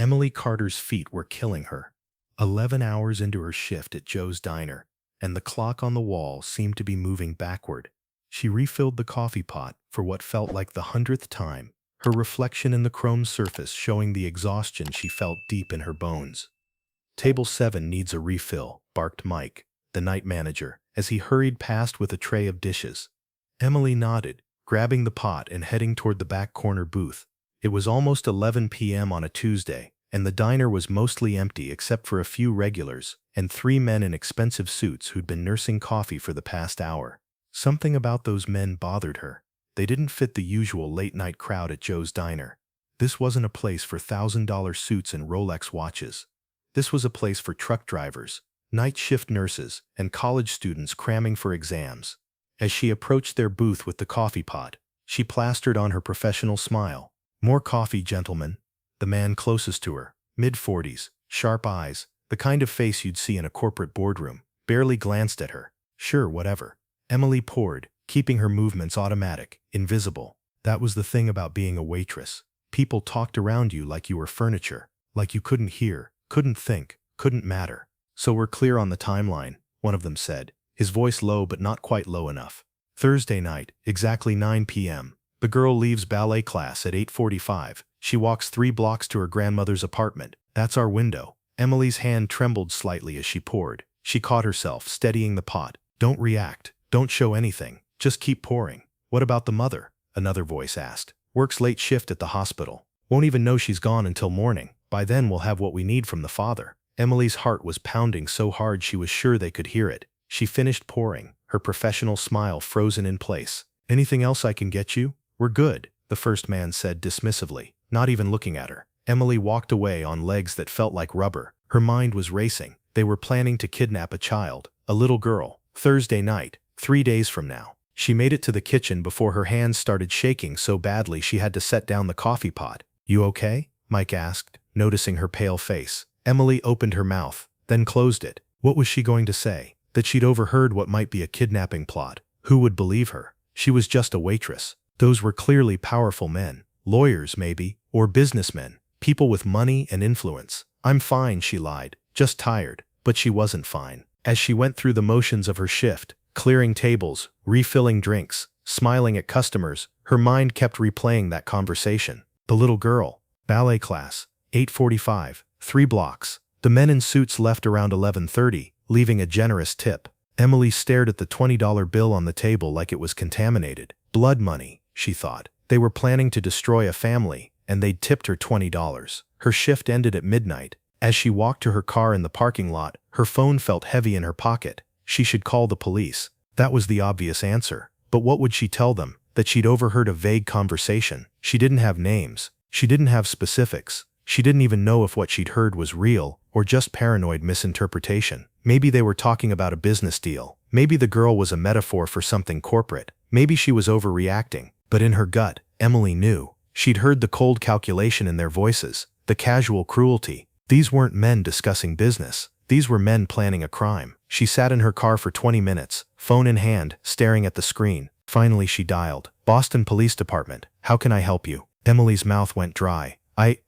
Emily Carter's feet were killing her. 11 hours into her shift at Joe's Diner, and the clock on the wall seemed to be moving backward. She refilled the coffee pot for what felt like the 100th time, her reflection in the chrome surface showing the exhaustion she felt deep in her bones. "Table 7 needs a refill," barked Mike, the night manager, as he hurried past with a tray of dishes. Emily nodded, grabbing the pot and heading toward the back corner booth. It was almost 11 p.m. on a Tuesday, and the diner was mostly empty except for a few regulars and 3 men in expensive suits who'd been nursing coffee for the past hour. Something about those men bothered her. They didn't fit the usual late-night crowd at Joe's Diner. This wasn't a place for $1,000 suits and Rolex watches. This was a place for truck drivers, night shift nurses, and college students cramming for exams. As she approached their booth with the coffee pot, she plastered on her professional smile. "More coffee, gentlemen." The man closest to her, mid-40s, sharp eyes, the kind of face you'd see in a corporate boardroom, barely glanced at her. "Sure, whatever." Emily poured, keeping her movements automatic, invisible. That was the thing about being a waitress. People talked around you like you were furniture, like you couldn't hear, couldn't think, couldn't matter. "So we're clear on the timeline," one of them said, his voice low but not quite low enough. "Thursday night, exactly 9 p.m. The girl leaves ballet class at 8:45. She walks 3 blocks to her grandmother's apartment. That's our window." Emily's hand trembled slightly as she poured. She caught herself, steadying the pot. "Don't react. Don't show anything. Just keep pouring." "What about the mother?" another voice asked. "Works late shift at the hospital. Won't even know she's gone until morning. By then we'll have what we need from the father." Emily's heart was pounding so hard she was sure they could hear it. She finished pouring, her professional smile frozen in place. "Anything else I can get you?" "We're good," the first man said dismissively, not even looking at her. Emily walked away on legs that felt like rubber. Her mind was racing. They were planning to kidnap a child, a little girl, Thursday night, 3 days from now. She made it to the kitchen before her hands started shaking so badly she had to set down the coffee pot. "You okay?" Mike asked, noticing her pale face. Emily opened her mouth, then closed it. What was she going to say? That she'd overheard what might be a kidnapping plot? Who would believe her? She was just a waitress. Those were clearly powerful men. Lawyers, maybe, or businessmen. People with money and influence. "I'm fine," she lied. "Just tired." But she wasn't fine. As she went through the motions of her shift, clearing tables, refilling drinks, smiling at customers, her mind kept replaying that conversation. The little girl. Ballet class. 8:45. 3 blocks. The men in suits left around 11:30, leaving a generous tip. Emily stared at the $20 bill on the table like it was contaminated. Blood money, she thought. They were planning to destroy a family, and they'd tipped her $20. Her shift ended at midnight. As she walked to her car in the parking lot, her phone felt heavy in her pocket. She should call the police. That was the obvious answer. But what would she tell them? That she'd overheard a vague conversation. She didn't have names. She didn't have specifics. She didn't even know if what she'd heard was real or just paranoid misinterpretation. Maybe they were talking about a business deal. Maybe the girl was a metaphor for something corporate. Maybe she was overreacting. But in her gut, Emily knew. She'd heard the cold calculation in their voices, the casual cruelty. These weren't men discussing business. These were men planning a crime. She sat in her car for 20 minutes, phone in hand, staring at the screen. Finally she dialed. "Boston Police Department. How can I help you?" Emily's mouth went dry.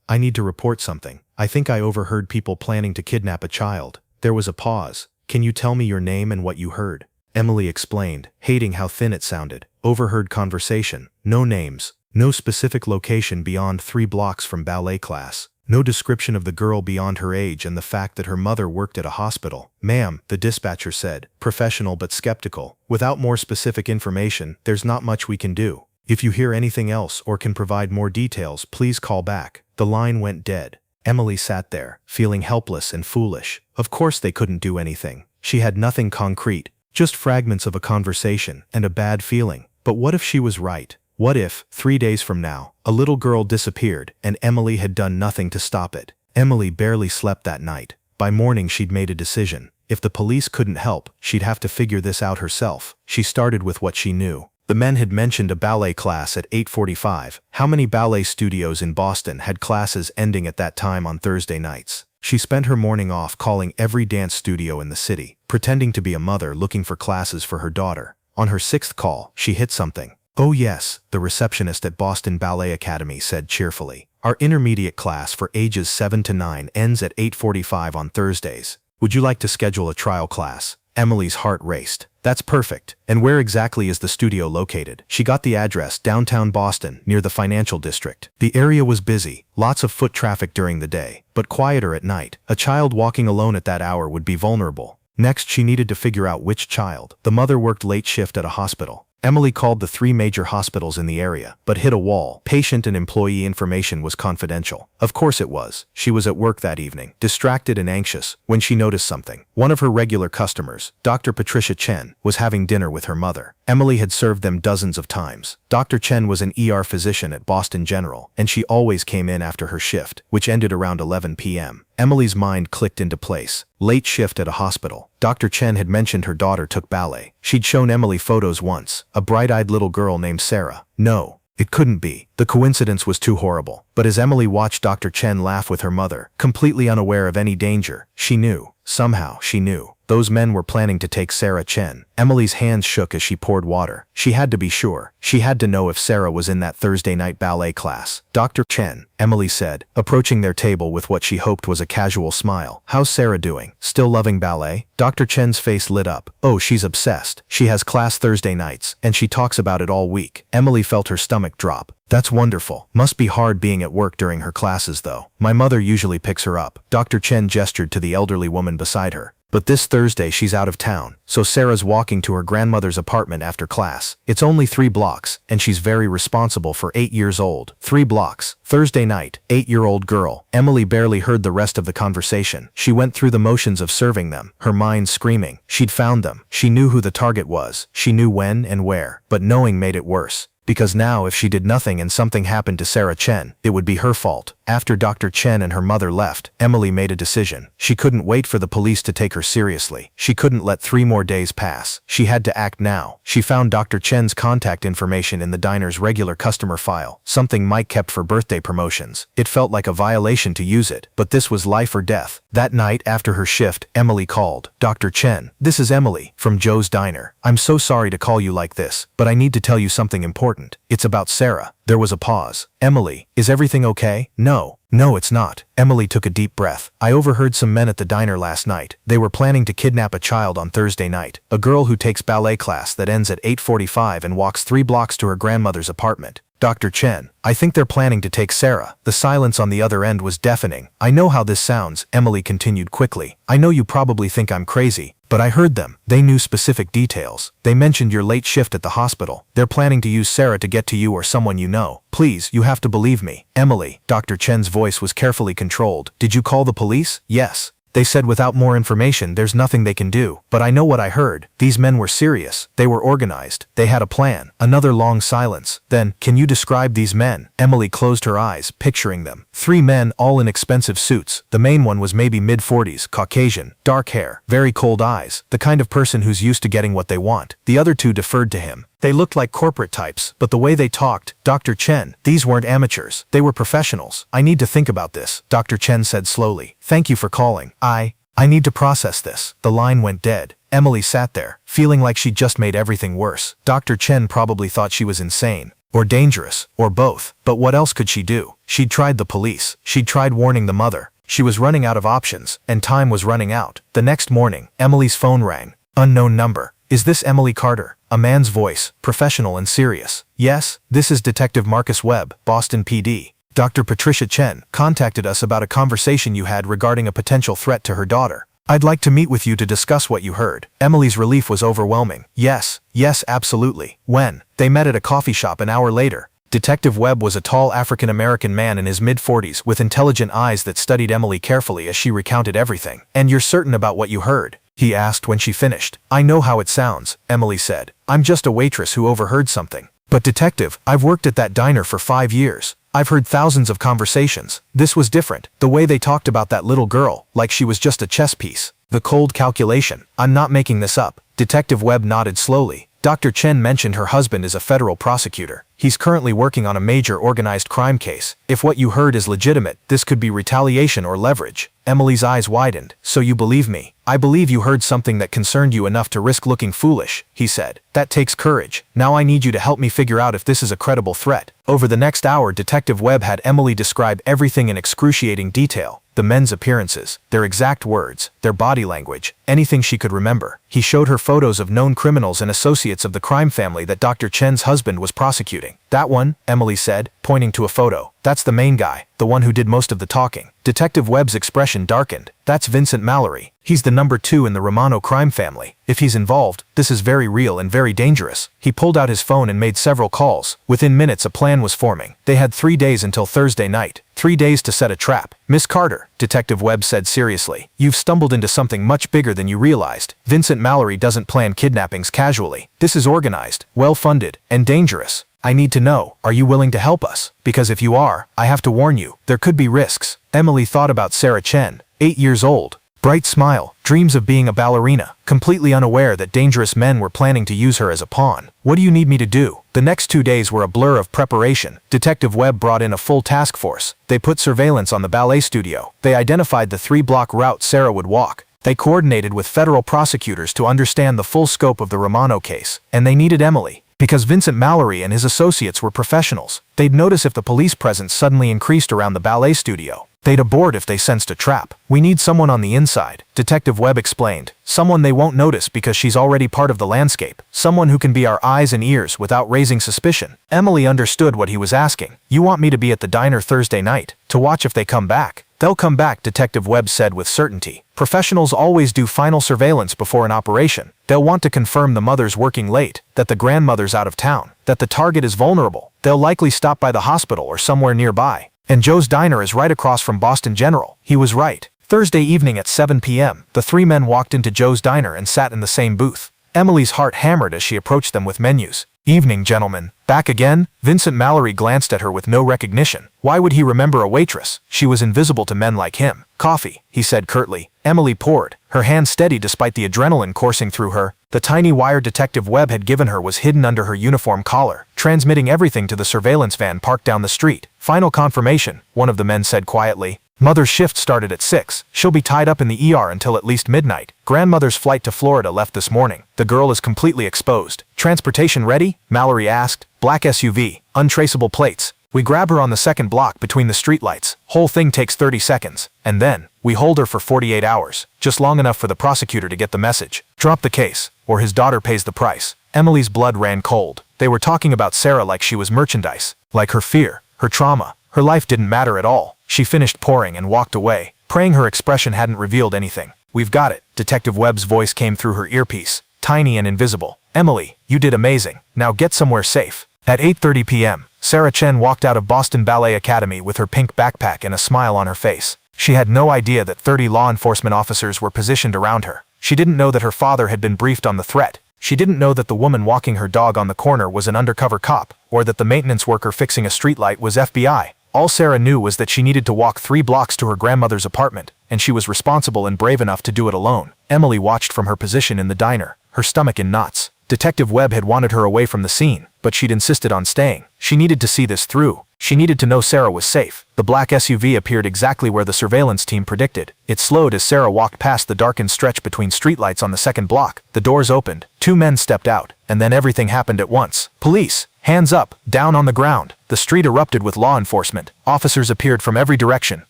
I need to report something. I think I overheard people planning to kidnap a child." There was a pause. "Can you tell me your name and what you heard?" Emily explained, hating how thin it sounded. Overheard conversation. No names. No specific location beyond 3 blocks from ballet class. No description of the girl beyond her age and the fact that her mother worked at a hospital. "Ma'am," the dispatcher said, professional but skeptical. "Without more specific information, there's not much we can do. If you hear anything else or can provide more details, please call back." The line went dead. Emily sat there, feeling helpless and foolish. Of course they couldn't do anything. She had nothing concrete, just fragments of a conversation and a bad feeling. But what if she was right? What if, 3 days from now, a little girl disappeared and Emily had done nothing to stop it? Emily barely slept that night. By morning she'd made a decision. If the police couldn't help, she'd have to figure this out herself. She started with what she knew. The men had mentioned a ballet class at 8:45. How many ballet studios in Boston had classes ending at that time on Thursday nights? She spent her morning off calling every dance studio in the city, pretending to be a mother looking for classes for her daughter. On her 6th call, she hit something. "Oh yes," the receptionist at Boston Ballet Academy said cheerfully. Our intermediate class for ages 7 to 9 ends at 8:45 on Thursdays. Would you like to schedule a trial class? Emily's heart raced. That's perfect. And where exactly is the studio located? She got the address, downtown Boston, near the financial district. The area was busy, lots of foot traffic during the day, but quieter at night. A child walking alone at that hour would be vulnerable. Next, she needed to figure out which child. The mother worked late shift at a hospital. Emily called the 3 major hospitals in the area, but hit a wall. Patient and employee information was confidential. Of course it was. She was at work that evening, distracted and anxious, when she noticed something. One of her regular customers, Dr. Patricia Chen, was having dinner with her mother. Emily had served them dozens of times. Dr. Chen was an ER physician at Boston General, and she always came in after her shift, which ended around 11 p.m. Emily's mind clicked into place. Late shift at a hospital. Dr. Chen had mentioned her daughter took ballet. She'd shown Emily photos once, a bright-eyed little girl named Sarah. No, it couldn't be. The coincidence was too horrible. But as Emily watched Dr. Chen laugh with her mother, completely unaware of any danger, she knew. Somehow, she knew. Those men were planning to take Sarah Chen. Emily's hands shook as she poured water. She had to be sure. She had to know if Sarah was in that Thursday night ballet class. Dr. Chen, Emily said, approaching their table with what she hoped was a casual smile. How's Sarah doing? Still loving ballet? Dr. Chen's face lit up. Oh, she's obsessed. She has class Thursday nights, and she talks about it all week. Emily felt her stomach drop. That's wonderful. Must be hard being at work during her classes though. My mother usually picks her up. Dr. Chen gestured to the elderly woman beside her. But this Thursday she's out of town, so Sarah's walking to her grandmother's apartment after class. It's only 3 blocks, and she's very responsible for 8 years old. 3 blocks. Thursday night, 8-year-old girl. Emily barely heard the rest of the conversation. She went through the motions of serving them, her mind screaming. She'd found them. She knew who the target was. She knew when and where. But knowing made it worse. Because now if she did nothing and something happened to Sarah Chen, it would be her fault. After Dr. Chen and her mother left, Emily made a decision. She couldn't wait for the police to take her seriously. She couldn't let 3 more days pass. She had to act now. She found Dr. Chen's contact information in the diner's regular customer file, something Mike kept for birthday promotions. It felt like a violation to use it, but this was life or death. That night, after her shift, Emily called. Dr. Chen, this is Emily, from Joe's Diner. I'm so sorry to call you like this, but I need to tell you something important. It's about Sarah. There was a pause. Emily, is everything okay? No, it's not. Emily took a deep breath. I overheard some men at the diner last night. They were planning to kidnap a child on Thursday night. A girl who takes ballet class that ends at 8:45 and walks 3 blocks to her grandmother's apartment. Dr. Chen, I think they're planning to take Sarah. The silence on the other end was deafening. I know how this sounds, Emily continued quickly. I know you probably think I'm crazy, but I heard them. They knew specific details. They mentioned your late shift at the hospital. They're planning to use Sarah to get to you or someone you know. Please, you have to believe me. Emily, Dr. Chen's voice was carefully controlled. Did you call the police? Yes. They said without more information there's nothing they can do. But I know what I heard. These men were serious. They were organized. They had a plan. Another long silence. Then, can you describe these men? Emily closed her eyes, picturing them. 3 men, all in expensive suits. The main one was maybe mid-40s, Caucasian, dark hair, very cold eyes, the kind of person who's used to getting what they want. The other 2 deferred to him. They looked like corporate types, but the way they talked, Dr. Chen, these weren't amateurs. They were professionals. I need to think about this, Dr. Chen said slowly. Thank you for calling. I need to process this. The line went dead. Emily sat there, feeling like she'd just made everything worse. Dr. Chen probably thought she was insane, or dangerous, or both. But what else could she do? She'd tried the police. She'd tried warning the mother. She was running out of options, and time was running out. The next morning, Emily's phone rang. Unknown number. Is this Emily Carter? A man's voice, professional and serious. Yes, this is Detective Marcus Webb, Boston PD. Dr. Patricia Chen contacted us about a conversation you had regarding a potential threat to her daughter. I'd like to meet with you to discuss what you heard. Emily's relief was overwhelming. Yes, absolutely. When? They met at a coffee shop an hour later. Detective Webb was a tall African-American man in his mid-40s with intelligent eyes that studied Emily carefully as she recounted everything. And you're certain about what you heard? He asked when she finished. I know how it sounds, Emily said. I'm just a waitress who overheard something. But detective, I've worked at that diner for 5 years. I've heard thousands of conversations. This was different. The way they talked about that little girl, like she was just a chess piece. The cold calculation. I'm not making this up. Detective Webb nodded slowly. Dr. Chen mentioned her husband is a federal prosecutor. He's currently working on a major organized crime case. If what you heard is legitimate, this could be retaliation or leverage. Emily's eyes widened. So you believe me? I believe you heard something that concerned you enough to risk looking foolish, he said. That takes courage. Now I need you to help me figure out if this is a credible threat. Over the next hour, Detective Webb had Emily describe everything in excruciating detail. The men's appearances, their exact words, their body language, anything she could remember. He showed her photos of known criminals and associates of the crime family that Dr. Chen's husband was prosecuting. That one, Emily said, pointing to a photo. That's the main guy, the one who did most of the talking. Detective Webb's expression darkened. That's Vincent Mallory. He's the number 2 in the Romano crime family. If he's involved, this is very real and very dangerous. He pulled out his phone and made several calls. Within minutes, a plan was forming. They had 3 days until Thursday night. 3 days to set a trap. Miss Carter, Detective Webb said seriously, you've stumbled into something much bigger than you realized. Vincent Mallory doesn't plan kidnappings casually. This is organized, well-funded, and dangerous. I need to know, are you willing to help us? Because if you are, I have to warn you, there could be risks. Emily thought about Sarah Chen, 8 years old. Bright smile, dreams of being a ballerina, completely unaware that dangerous men were planning to use her as a pawn. What do you need me to do? The next 2 days were a blur of preparation. Detective Webb brought in a full task force. They put surveillance on the ballet studio. They identified the 3-block route Sarah would walk. They coordinated with federal prosecutors to understand the full scope of the Romano case. And they needed Emily. Because Vincent Mallory and his associates were professionals, they'd notice if the police presence suddenly increased around the ballet studio. They'd abort if they sensed a trap. We need someone on the inside, Detective Webb explained. Someone they won't notice because she's already part of the landscape. Someone who can be our eyes and ears without raising suspicion. Emily understood what he was asking. You want me to be at the diner Thursday night, to watch if they come back? They'll come back, Detective Webb said with certainty. Professionals always do final surveillance before an operation. They'll want to confirm the mother's working late, that the grandmother's out of town, that the target is vulnerable. They'll likely stop by the hospital or somewhere nearby. And Joe's Diner is right across from Boston General. He was right. Thursday evening at 7 p.m., the 3 men walked into Joe's Diner and sat in the same booth. Emily's heart hammered as she approached them with menus. Evening, gentlemen. Back again? Vincent Mallory glanced at her with no recognition. Why would he remember a waitress? She was invisible to men like him. Coffee, he said curtly. Emily poured, her hand steady despite the adrenaline coursing through her. The tiny wire Detective Webb had given her was hidden under her uniform collar, transmitting everything to the surveillance van parked down the street. Final confirmation, one of the men said quietly. Mother's shift started at 6. She'll be tied up in the ER until at least midnight. Grandmother's flight to Florida left this morning. The girl is completely exposed. Transportation ready? Mallory asked. Black SUV, untraceable plates. We grab her on the 2nd block between the streetlights. Whole thing takes 30 seconds. And then, we hold her for 48 hours. Just long enough for the prosecutor to get the message. Drop the case, or his daughter pays the price. Emily's blood ran cold. They were talking about Sarah like she was merchandise. Like her fear, her trauma. Her life didn't matter at all. She finished pouring and walked away, praying her expression hadn't revealed anything. We've got it. Detective Webb's voice came through her earpiece, tiny and invisible. Emily, you did amazing. Now get somewhere safe. At 8:30 p.m., Sarah Chen walked out of Boston Ballet Academy with her pink backpack and a smile on her face. She had no idea that 30 law enforcement officers were positioned around her. She didn't know that her father had been briefed on the threat. She didn't know that the woman walking her dog on the corner was an undercover cop, or that the maintenance worker fixing a streetlight was FBI. All Sarah knew was that she needed to walk 3 blocks to her grandmother's apartment, and she was responsible and brave enough to do it alone. Emily watched from her position in the diner, her stomach in knots. Detective Webb had wanted her away from the scene, but she'd insisted on staying. She needed to see this through. She needed to know Sarah was safe. The black SUV appeared exactly where the surveillance team predicted. It slowed as Sarah walked past the darkened stretch between streetlights on the 2nd block. The doors opened. 2 men stepped out, and then everything happened at once. Police! Hands up, down on the ground. The street erupted with law enforcement. Officers appeared from every direction,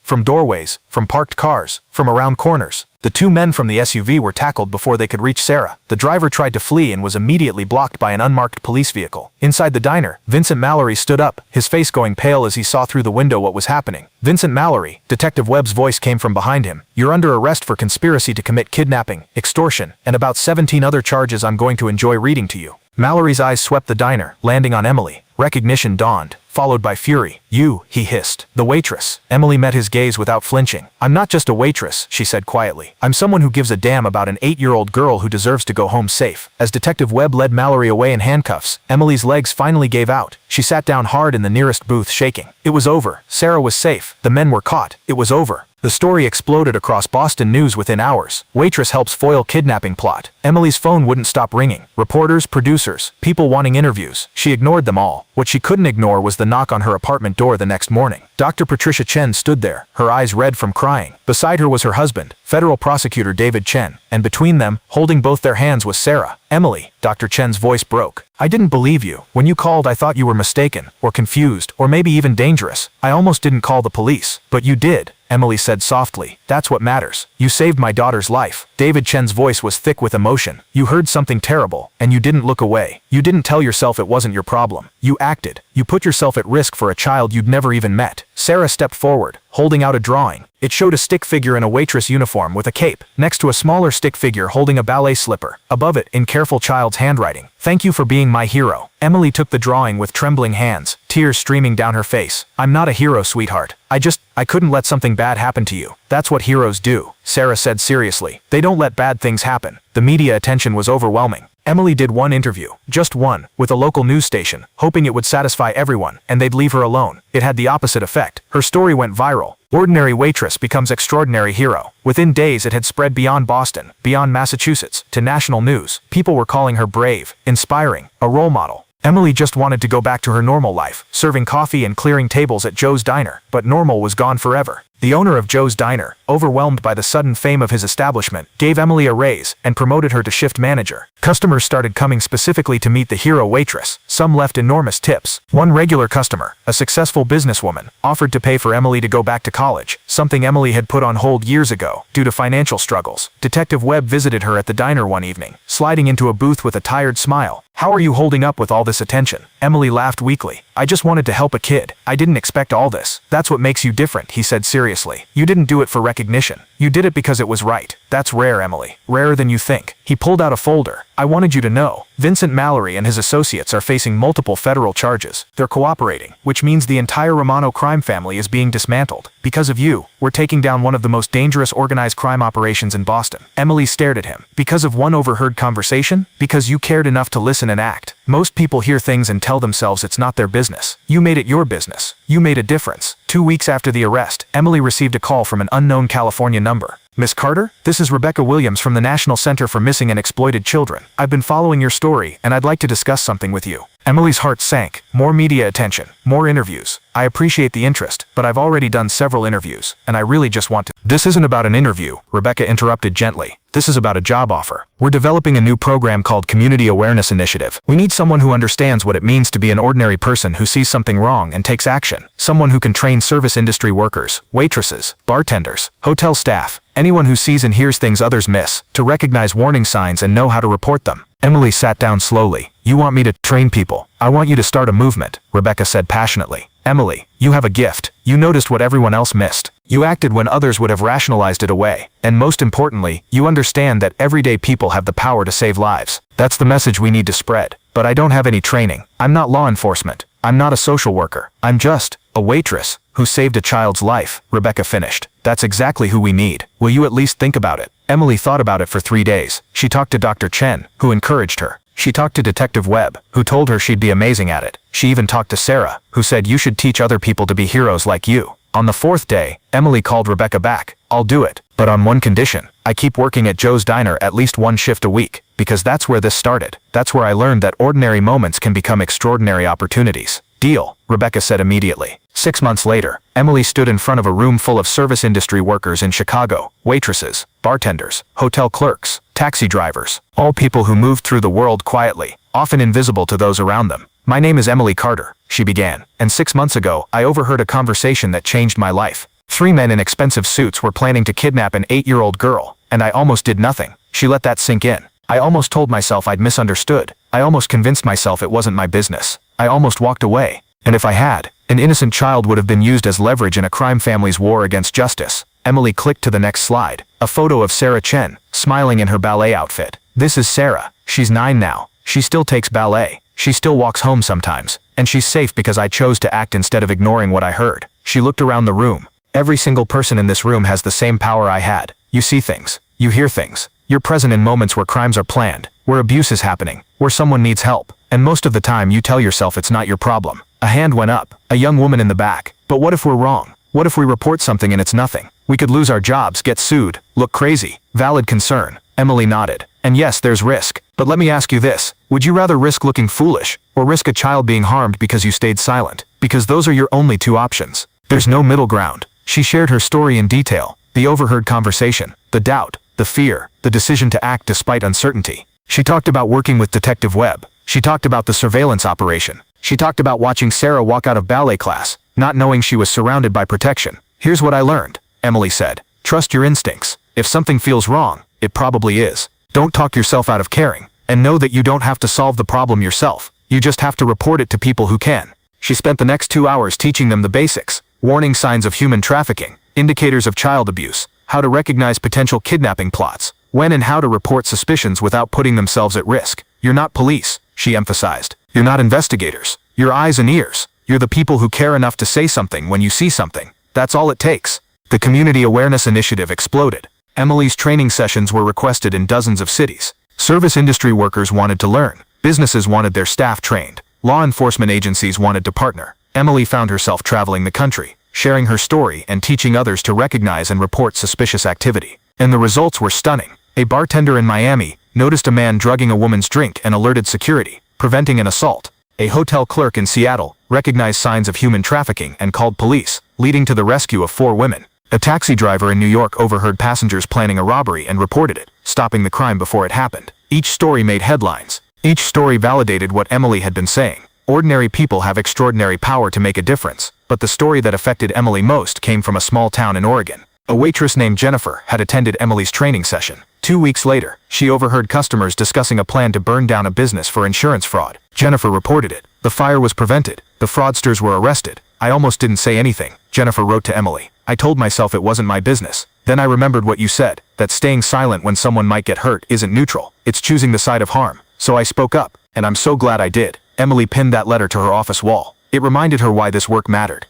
from doorways, from parked cars, from around corners. The 2 men from the SUV were tackled before they could reach Sarah. The driver tried to flee and was immediately blocked by an unmarked police vehicle. Inside the diner, Vincent Mallory stood up, his face going pale as he saw through the window what was happening. Vincent Mallory, Detective Webb's voice came from behind him. You're under arrest for conspiracy to commit kidnapping, extortion, and about 17 other charges I'm going to enjoy reading to you. Mallory's eyes swept the diner, landing on Emily. Recognition dawned, followed by fury. You, he hissed. The waitress. Emily met his gaze without flinching. I'm not just a waitress, she said quietly. I'm someone who gives a damn about an 8-year-old girl who deserves to go home safe. As Detective Webb led Mallory away in handcuffs, Emily's legs finally gave out. She sat down hard in the nearest booth, shaking. It was over. Sarah was safe. The men were caught. It was over. The story exploded across Boston news within hours. Waitress helps foil kidnapping plot. Emily's phone wouldn't stop ringing. Reporters, producers, people wanting interviews. She ignored them all. What she couldn't ignore was the knock on her apartment door the next morning. Dr. Patricia Chen stood there, her eyes red from crying. Beside her was her husband, federal prosecutor David Chen, and between them, holding both their hands, was Sarah. Emily, Dr. Chen's voice broke. I didn't believe you. When you called, I thought you were mistaken, or confused, or maybe even dangerous. I almost didn't call the police. But you did, Emily said softly. That's what matters. You saved my daughter's life. David Chen's voice was thick with emotion. You heard something terrible, and you didn't look away. You didn't tell yourself it wasn't your problem. You acted. You put yourself at risk for a child you'd never even met. Sarah stepped forward, holding out a drawing. It showed a stick figure in a waitress uniform with a cape, next to a smaller stick figure holding a ballet slipper. Above it, in careful child's handwriting, "Thank you for being my hero." Emily took the drawing with trembling hands, tears streaming down her face. I'm not a hero, sweetheart. I couldn't let something bad happen to you. That's what heroes do, Sarah said seriously. They don't let bad things happen. The media attention was overwhelming. Emily did one interview, just one, with a local news station, hoping it would satisfy everyone, and they'd leave her alone. It had the opposite effect. Her story went viral. Ordinary waitress becomes extraordinary hero. Within days it had spread beyond Boston, beyond Massachusetts, to national news. People were calling her brave, inspiring, a role model. Emily just wanted to go back to her normal life, serving coffee and clearing tables at Joe's Diner, but normal was gone forever. The owner of Joe's Diner, overwhelmed by the sudden fame of his establishment, gave Emily a raise and promoted her to shift manager. Customers started coming specifically to meet the hero waitress. Some left enormous tips. One regular customer, a successful businesswoman, offered to pay for Emily to go back to college, something Emily had put on hold years ago due to financial struggles. Detective Webb visited her at the diner one evening, sliding into a booth with a tired smile. How are you holding up with all this attention? Emily laughed weakly. I just wanted to help a kid. I didn't expect all this. That's what makes you different, he said seriously. You didn't do it for recognition. You did it because it was right. That's rare, Emily. Rarer than you think. He pulled out a folder. I wanted you to know. Vincent Mallory and his associates are facing multiple federal charges. They're cooperating, which means the entire Romano crime family is being dismantled. Because of you, we're taking down one of the most dangerous organized crime operations in Boston. Emily stared at him. Because of one overheard conversation? Because you cared enough to listen and act. Most people hear things and tell themselves it's not their business. You made it your business. You made a difference. 2 weeks after the arrest, Emily received a call from an unknown California number. Miss Carter? This is Rebecca Williams from the National Center for Missing and Exploited Children. I've been following your story, and I'd like to discuss something with you. Emily's heart sank. More media attention. More interviews. I appreciate the interest, but I've already done several interviews, and I really just want to— This isn't about an interview, Rebecca interrupted gently. This is about a job offer. We're developing a new program called Community Awareness Initiative. We need someone who understands what it means to be an ordinary person who sees something wrong and takes action. Someone who can train service industry workers, waitresses, bartenders, hotel staff, anyone who sees and hears things others miss, to recognize warning signs and know how to report them. Emily sat down slowly. You want me to train people? I want you to start a movement, Rebecca said passionately. Emily, you have a gift. You noticed what everyone else missed. You acted when others would have rationalized it away. And most importantly, you understand that everyday people have the power to save lives. That's the message we need to spread. But I don't have any training. I'm not law enforcement. I'm not a social worker. I'm just a waitress who saved a child's life, Rebecca finished. That's exactly who we need. Will you at least think about it? Emily thought about it for 3 days. She talked to Dr. Chen, who encouraged her. She talked to Detective Webb, who told her she'd be amazing at it. She even talked to Sarah, who said you should teach other people to be heroes like you. On the 4th day, Emily called Rebecca back. I'll do it, but on one condition. I keep working at Joe's Diner at least 1 shift a week, because that's where this started. That's where I learned that ordinary moments can become extraordinary opportunities. Deal, Rebecca said immediately. 6 months later, Emily stood in front of a room full of service industry workers in Chicago, waitresses, bartenders, hotel clerks, taxi drivers, all people who moved through the world quietly, often invisible to those around them. My name is Emily Carter, she began, and 6 months ago, I overheard a conversation that changed my life. 3 men in expensive suits were planning to kidnap an 8-year-old girl, and I almost did nothing. She let that sink in. I almost told myself I'd misunderstood. I almost convinced myself it wasn't my business. I almost walked away. And if I had, an innocent child would have been used as leverage in a crime family's war against justice. Emily clicked to the next slide. A photo of Sarah Chen, smiling in her ballet outfit. This is Sarah. She's 9 now. She still takes ballet. She still walks home sometimes. And she's safe because I chose to act instead of ignoring what I heard. She looked around the room. Every single person in this room has the same power I had. You see things. You hear things. You're present in moments where crimes are planned, where abuse is happening, where someone needs help. And most of the time you tell yourself it's not your problem. A hand went up. A young woman in the back. But what if we're wrong? What if we report something and it's nothing? We could lose our jobs, get sued, look crazy. Valid concern. Emily nodded. And yes, there's risk. But let me ask you this. Would you rather risk looking foolish, or risk a child being harmed because you stayed silent? Because those are your only two options. There's no middle ground. She shared her story in detail. The overheard conversation, the doubt, the fear, the decision to act despite uncertainty. She talked about working with Detective Webb. She talked about the surveillance operation. She talked about watching Sarah walk out of ballet class, not knowing she was surrounded by protection. Here's what I learned, Emily said. Trust your instincts. If something feels wrong, it probably is. Don't talk yourself out of caring, and know that you don't have to solve the problem yourself. You just have to report it to people who can. She spent the next 2 hours teaching them the basics: warning signs of human trafficking, indicators of child abuse, how to recognize potential kidnapping plots, when and how to report suspicions without putting themselves at risk. You're not police, she emphasized. You're not investigators. You're eyes and ears. You're the people who care enough to say something when you see something. That's all it takes. The Community Awareness Initiative exploded. Emily's training sessions were requested in dozens of cities. Service industry workers wanted to learn. Businesses wanted their staff trained. Law enforcement agencies wanted to partner. Emily found herself traveling the country, sharing her story and teaching others to recognize and report suspicious activity. And the results were stunning. A bartender in Miami noticed a man drugging a woman's drink and alerted security, preventing an assault. A hotel clerk in Seattle recognized signs of human trafficking and called police, leading to the rescue of 4 women. A taxi driver in New York overheard passengers planning a robbery and reported it, stopping the crime before it happened. Each story made headlines. Each story validated what Emily had been saying. Ordinary people have extraordinary power to make a difference, but the story that affected Emily most came from a small town in Oregon. A waitress named Jennifer had attended Emily's training session. 2 weeks later, she overheard customers discussing a plan to burn down a business for insurance fraud. Jennifer reported it. The fire was prevented. The fraudsters were arrested. I almost didn't say anything, Jennifer wrote to Emily. I told myself it wasn't my business. Then I remembered what you said, that staying silent when someone might get hurt isn't neutral. It's choosing the side of harm. So I spoke up, and I'm so glad I did. Emily pinned that letter to her office wall. It reminded her why this work mattered.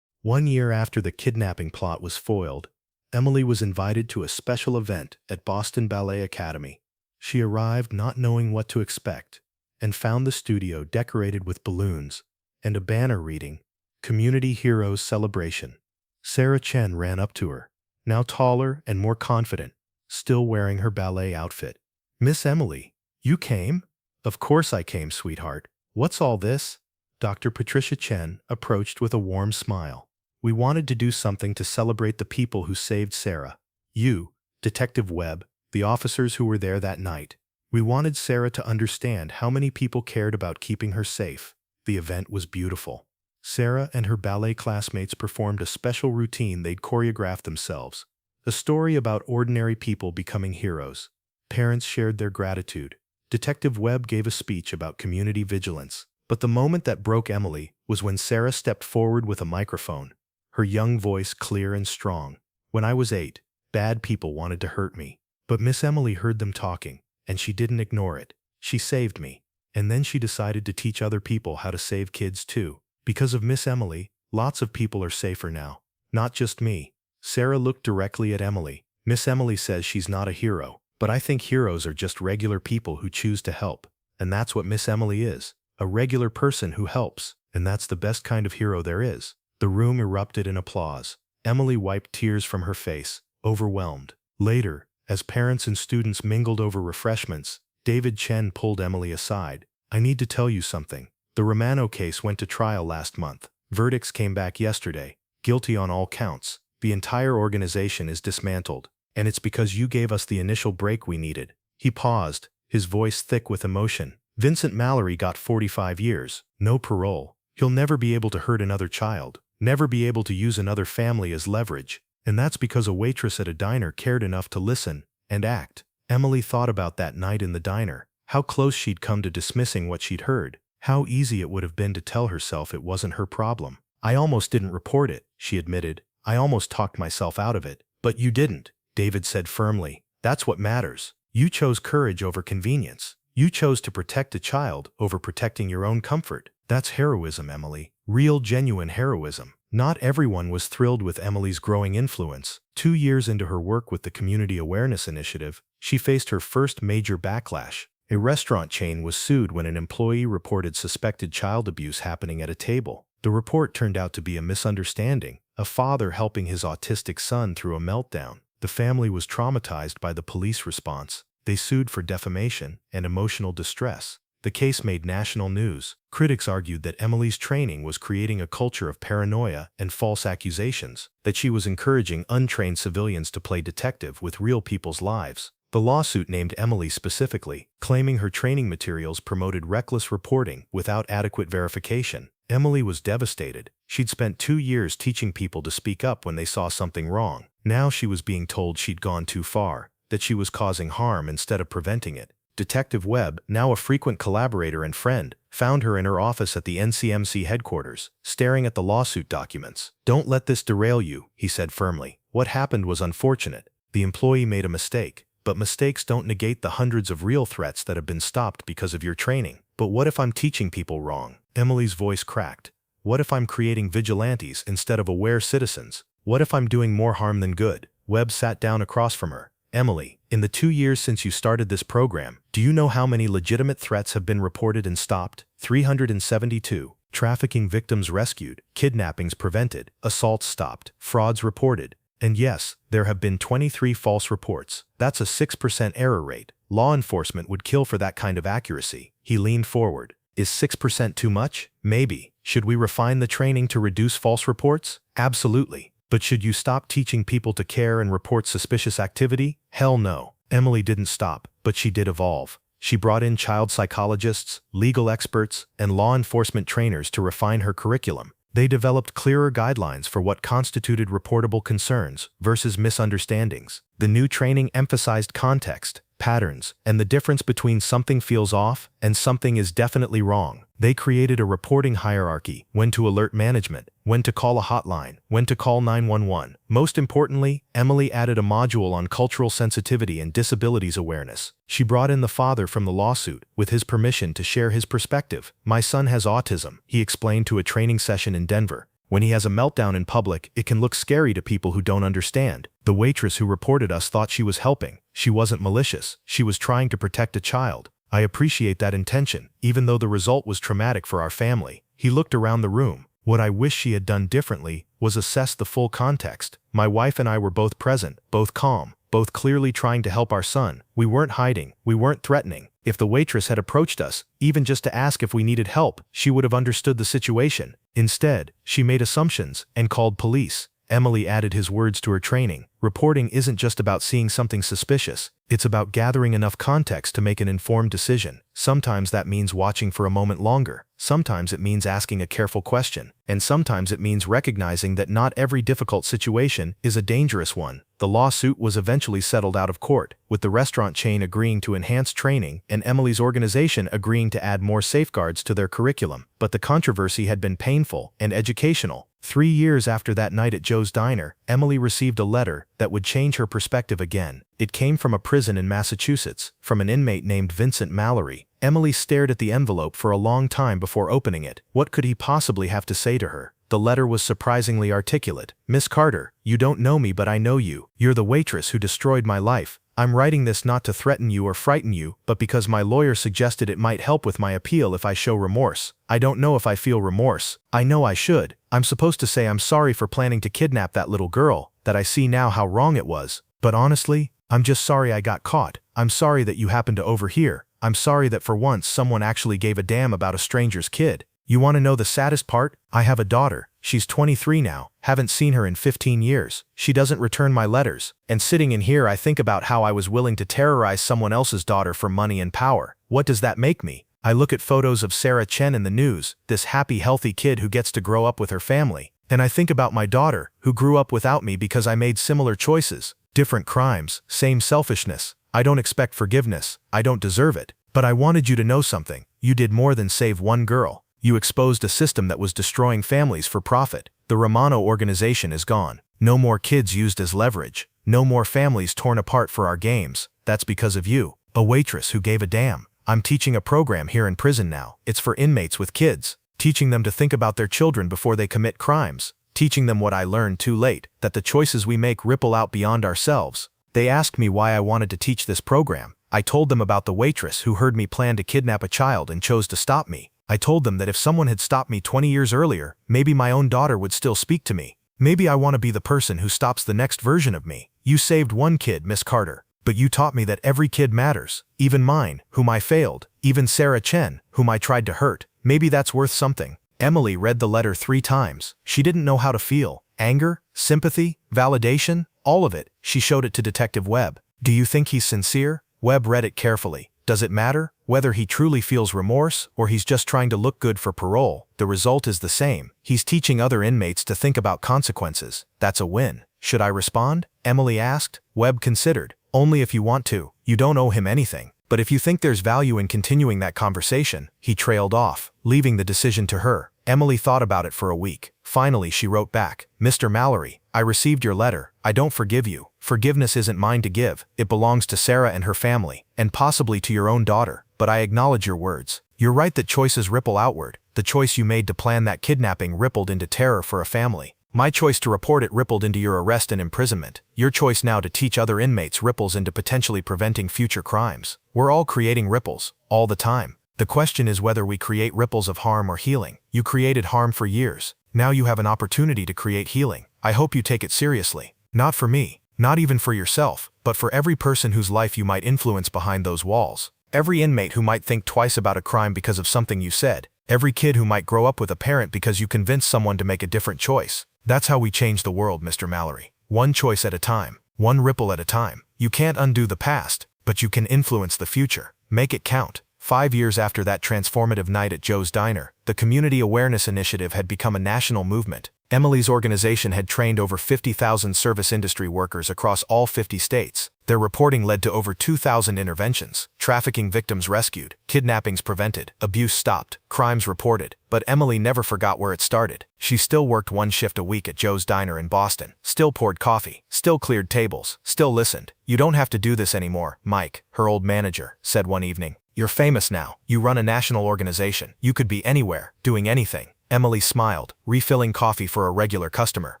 1 year after the kidnapping plot was foiled, Emily was invited to a special event at Boston Ballet Academy. She arrived not knowing what to expect, and found the studio decorated with balloons and a banner reading, Community Heroes Celebration. Sarah Chen ran up to her, now taller and more confident, still wearing her ballet outfit. "Miss Emily, you came?" "Of course I came, sweetheart. What's all this?" Dr. Patricia Chen approached with a warm smile. "We wanted to do something to celebrate the people who saved Sarah. You, Detective Webb, the officers who were there that night. We wanted Sarah to understand how many people cared about keeping her safe." The event was beautiful. Sarah and her ballet classmates performed a special routine they'd choreographed themselves, a story about ordinary people becoming heroes. Parents shared their gratitude. Detective Webb gave a speech about community vigilance. But the moment that broke Emily was when Sarah stepped forward with a microphone, her young voice clear and strong. "When I was 8, bad people wanted to hurt me. But Miss Emily heard them talking, and she didn't ignore it. She saved me. And then she decided to teach other people how to save kids too. Because of Miss Emily, lots of people are safer now. Not just me." Sarah looked directly at Emily. "Miss Emily says she's not a hero, but I think heroes are just regular people who choose to help. And that's what Miss Emily is. A regular person who helps. And that's the best kind of hero there is." The room erupted in applause. Emily wiped tears from her face, overwhelmed. Later, as parents and students mingled over refreshments, David Chen pulled Emily aside. "I need to tell you something. The Romano case went to trial last month. Verdicts came back yesterday. Guilty on all counts. The entire organization is dismantled. And it's because you gave us the initial break we needed." He paused, his voice thick with emotion. "Vincent Mallory got 45 years, no parole. He'll never be able to hurt another child, never be able to use another family as leverage. And that's because a waitress at a diner cared enough to listen and act." Emily thought about that night in the diner, how close she'd come to dismissing what she'd heard. How easy it would have been to tell herself it wasn't her problem. "I almost didn't report it," she admitted. "I almost talked myself out of it." "But you didn't," David said firmly. "That's what matters. You chose courage over convenience. You chose to protect a child over protecting your own comfort. That's heroism, Emily. Real, genuine heroism." Not everyone was thrilled with Emily's growing influence. 2 years into her work with the Community Awareness Initiative, she faced her first major backlash. A restaurant chain was sued when an employee reported suspected child abuse happening at a table. The report turned out to be a misunderstanding, a father helping his autistic son through a meltdown. The family was traumatized by the police response. They sued for defamation and emotional distress. The case made national news. Critics argued that Emily's training was creating a culture of paranoia and false accusations, that she was encouraging untrained civilians to play detective with real people's lives. The lawsuit named Emily specifically, claiming her training materials promoted reckless reporting without adequate verification. Emily was devastated. She'd spent 2 years teaching people to speak up when they saw something wrong. Now she was being told she'd gone too far, that she was causing harm instead of preventing it. Detective Webb, now a frequent collaborator and friend, found her in her office at the NCMC headquarters, staring at the lawsuit documents. "Don't let this derail you," he said firmly. "What happened was unfortunate. The employee made a mistake. But mistakes don't negate the hundreds of real threats that have been stopped because of your training." "But what if I'm teaching people wrong?" Emily's voice cracked. "What if I'm creating vigilantes instead of aware citizens? What if I'm doing more harm than good?" Webb sat down across from her. "Emily, in the 2 years since you started this program, do you know how many legitimate threats have been reported and stopped? 372. Trafficking victims rescued, kidnappings prevented, assaults stopped, frauds reported. And yes, there have been 23 false reports. That's a 6% error rate. Law enforcement would kill for that kind of accuracy." He leaned forward. "Is 6% too much? Maybe. Should we refine the training to reduce false reports? Absolutely. But should you stop teaching people to care and report suspicious activity? Hell no." Emily didn't stop, but she did evolve. She brought in child psychologists, legal experts, and law enforcement trainers to refine her curriculum. They developed clearer guidelines for what constituted reportable concerns versus misunderstandings. The new training emphasized context, patterns, and the difference between something feels off and something is definitely wrong. They created a reporting hierarchy: when to alert management, when to call a hotline, when to call 911. Most importantly, Emily added a module on cultural sensitivity and disabilities awareness. She brought in the father from the lawsuit, with his permission to share his perspective. "My son has autism," he explained to a training session in Denver. "When he has a meltdown in public, it can look scary to people who don't understand. The waitress who reported us thought she was helping. She wasn't malicious. She was trying to protect a child. I appreciate that intention, even though the result was traumatic for our family." He looked around the room. "What I wish she had done differently was assess the full context. My wife and I were both present, both calm, both clearly trying to help our son. We weren't hiding. We weren't threatening. If the waitress had approached us, even just to ask if we needed help, she would have understood the situation. Instead, she made assumptions and called police." Emily added his words to her training. "Reporting isn't just about seeing something suspicious. It's about gathering enough context to make an informed decision. Sometimes that means watching for a moment longer. Sometimes it means asking a careful question. And sometimes it means recognizing that not every difficult situation is a dangerous one." The lawsuit was eventually settled out of court, with the restaurant chain agreeing to enhance training and Emily's organization agreeing to add more safeguards to their curriculum. But the controversy had been painful and educational. 3 years after that night at Joe's Diner, Emily received a letter that would change her perspective again. It came from a prison in Massachusetts, from an inmate named Vincent Mallory. Emily stared at the envelope for a long time before opening it. What could he possibly have to say to her? The letter was surprisingly articulate. "Miss Carter, you don't know me, but I know you. You're the waitress who destroyed my life. I'm writing this not to threaten you or frighten you, but because my lawyer suggested it might help with my appeal if I show remorse. I don't know if I feel remorse. I know I should. I'm supposed to say I'm sorry for planning to kidnap that little girl, that I see now how wrong it was. But honestly, I'm just sorry I got caught. I'm sorry that you happened to overhear. I'm sorry that for once someone actually gave a damn about a stranger's kid. You want to know the saddest part? I have a daughter. She's 23 now. Haven't seen her in 15 years. She doesn't return my letters. And sitting in here I think about how I was willing to terrorize someone else's daughter for money and power. What does that make me? I look at photos of Sarah Chen in the news, this happy, healthy kid who gets to grow up with her family. And I think about my daughter, who grew up without me because I made similar choices. Different crimes, same selfishness. I don't expect forgiveness. I don't deserve it. But I wanted you to know something. You did more than save one girl. You exposed a system that was destroying families for profit. The Romano organization is gone. No more kids used as leverage. No more families torn apart for our games. That's because of you. A waitress who gave a damn. I'm teaching a program here in prison now. It's for inmates with kids. Teaching them to think about their children before they commit crimes. Teaching them what I learned too late, that the choices we make ripple out beyond ourselves. They asked me why I wanted to teach this program. I told them about the waitress who heard me plan to kidnap a child and chose to stop me. I told them that if someone had stopped me 20 years earlier, maybe my own daughter would still speak to me. Maybe I want to be the person who stops the next version of me. You saved one kid, Miss Carter. But you taught me that every kid matters. Even mine, whom I failed. Even Sarah Chen, whom I tried to hurt. Maybe that's worth something. Emily read the letter 3 times. She didn't know how to feel. Anger, sympathy, validation, all of it. She showed it to Detective Webb. Do you think he's sincere? Webb read it carefully. Does it matter whether he truly feels remorse or he's just trying to look good for parole? The result is the same. He's teaching other inmates to think about consequences. That's a win. Should I respond? Emily asked. Webb considered. Only if you want to. You don't owe him anything. But if you think there's value in continuing that conversation, he trailed off, leaving the decision to her. Emily thought about it for a week. Finally, she wrote back, Mr. Mallory, I received your letter. I don't forgive you. Forgiveness isn't mine to give. It belongs to Sarah and her family, and possibly to your own daughter. But I acknowledge your words. You're right that choices ripple outward. The choice you made to plan that kidnapping rippled into terror for a family. My choice to report it rippled into your arrest and imprisonment. Your choice now to teach other inmates ripples into potentially preventing future crimes. We're all creating ripples, all the time. The question is whether we create ripples of harm or healing. You created harm for years. Now you have an opportunity to create healing. I hope you take it seriously. Not for me, not even for yourself, but for every person whose life you might influence behind those walls. Every inmate who might think twice about a crime because of something you said. Every kid who might grow up with a parent because you convinced someone to make a different choice. That's how we change the world, Mr. Mallory. One choice at a time. One ripple at a time. You can't undo the past, but you can influence the future. Make it count. 5 years after that transformative night at Joe's Diner, the Community Awareness Initiative had become a national movement. Emily's organization had trained over 50,000 service industry workers across all 50 states. Their reporting led to over 2,000 interventions, trafficking victims rescued, kidnappings prevented, abuse stopped, crimes reported. But Emily never forgot where it started. She still worked 1 shift a week at Joe's Diner in Boston, still poured coffee, still cleared tables, still listened. You don't have to do this anymore, Mike, her old manager, said one evening. You're famous now. You run a national organization. You could be anywhere, doing anything. Emily smiled, refilling coffee for a regular customer.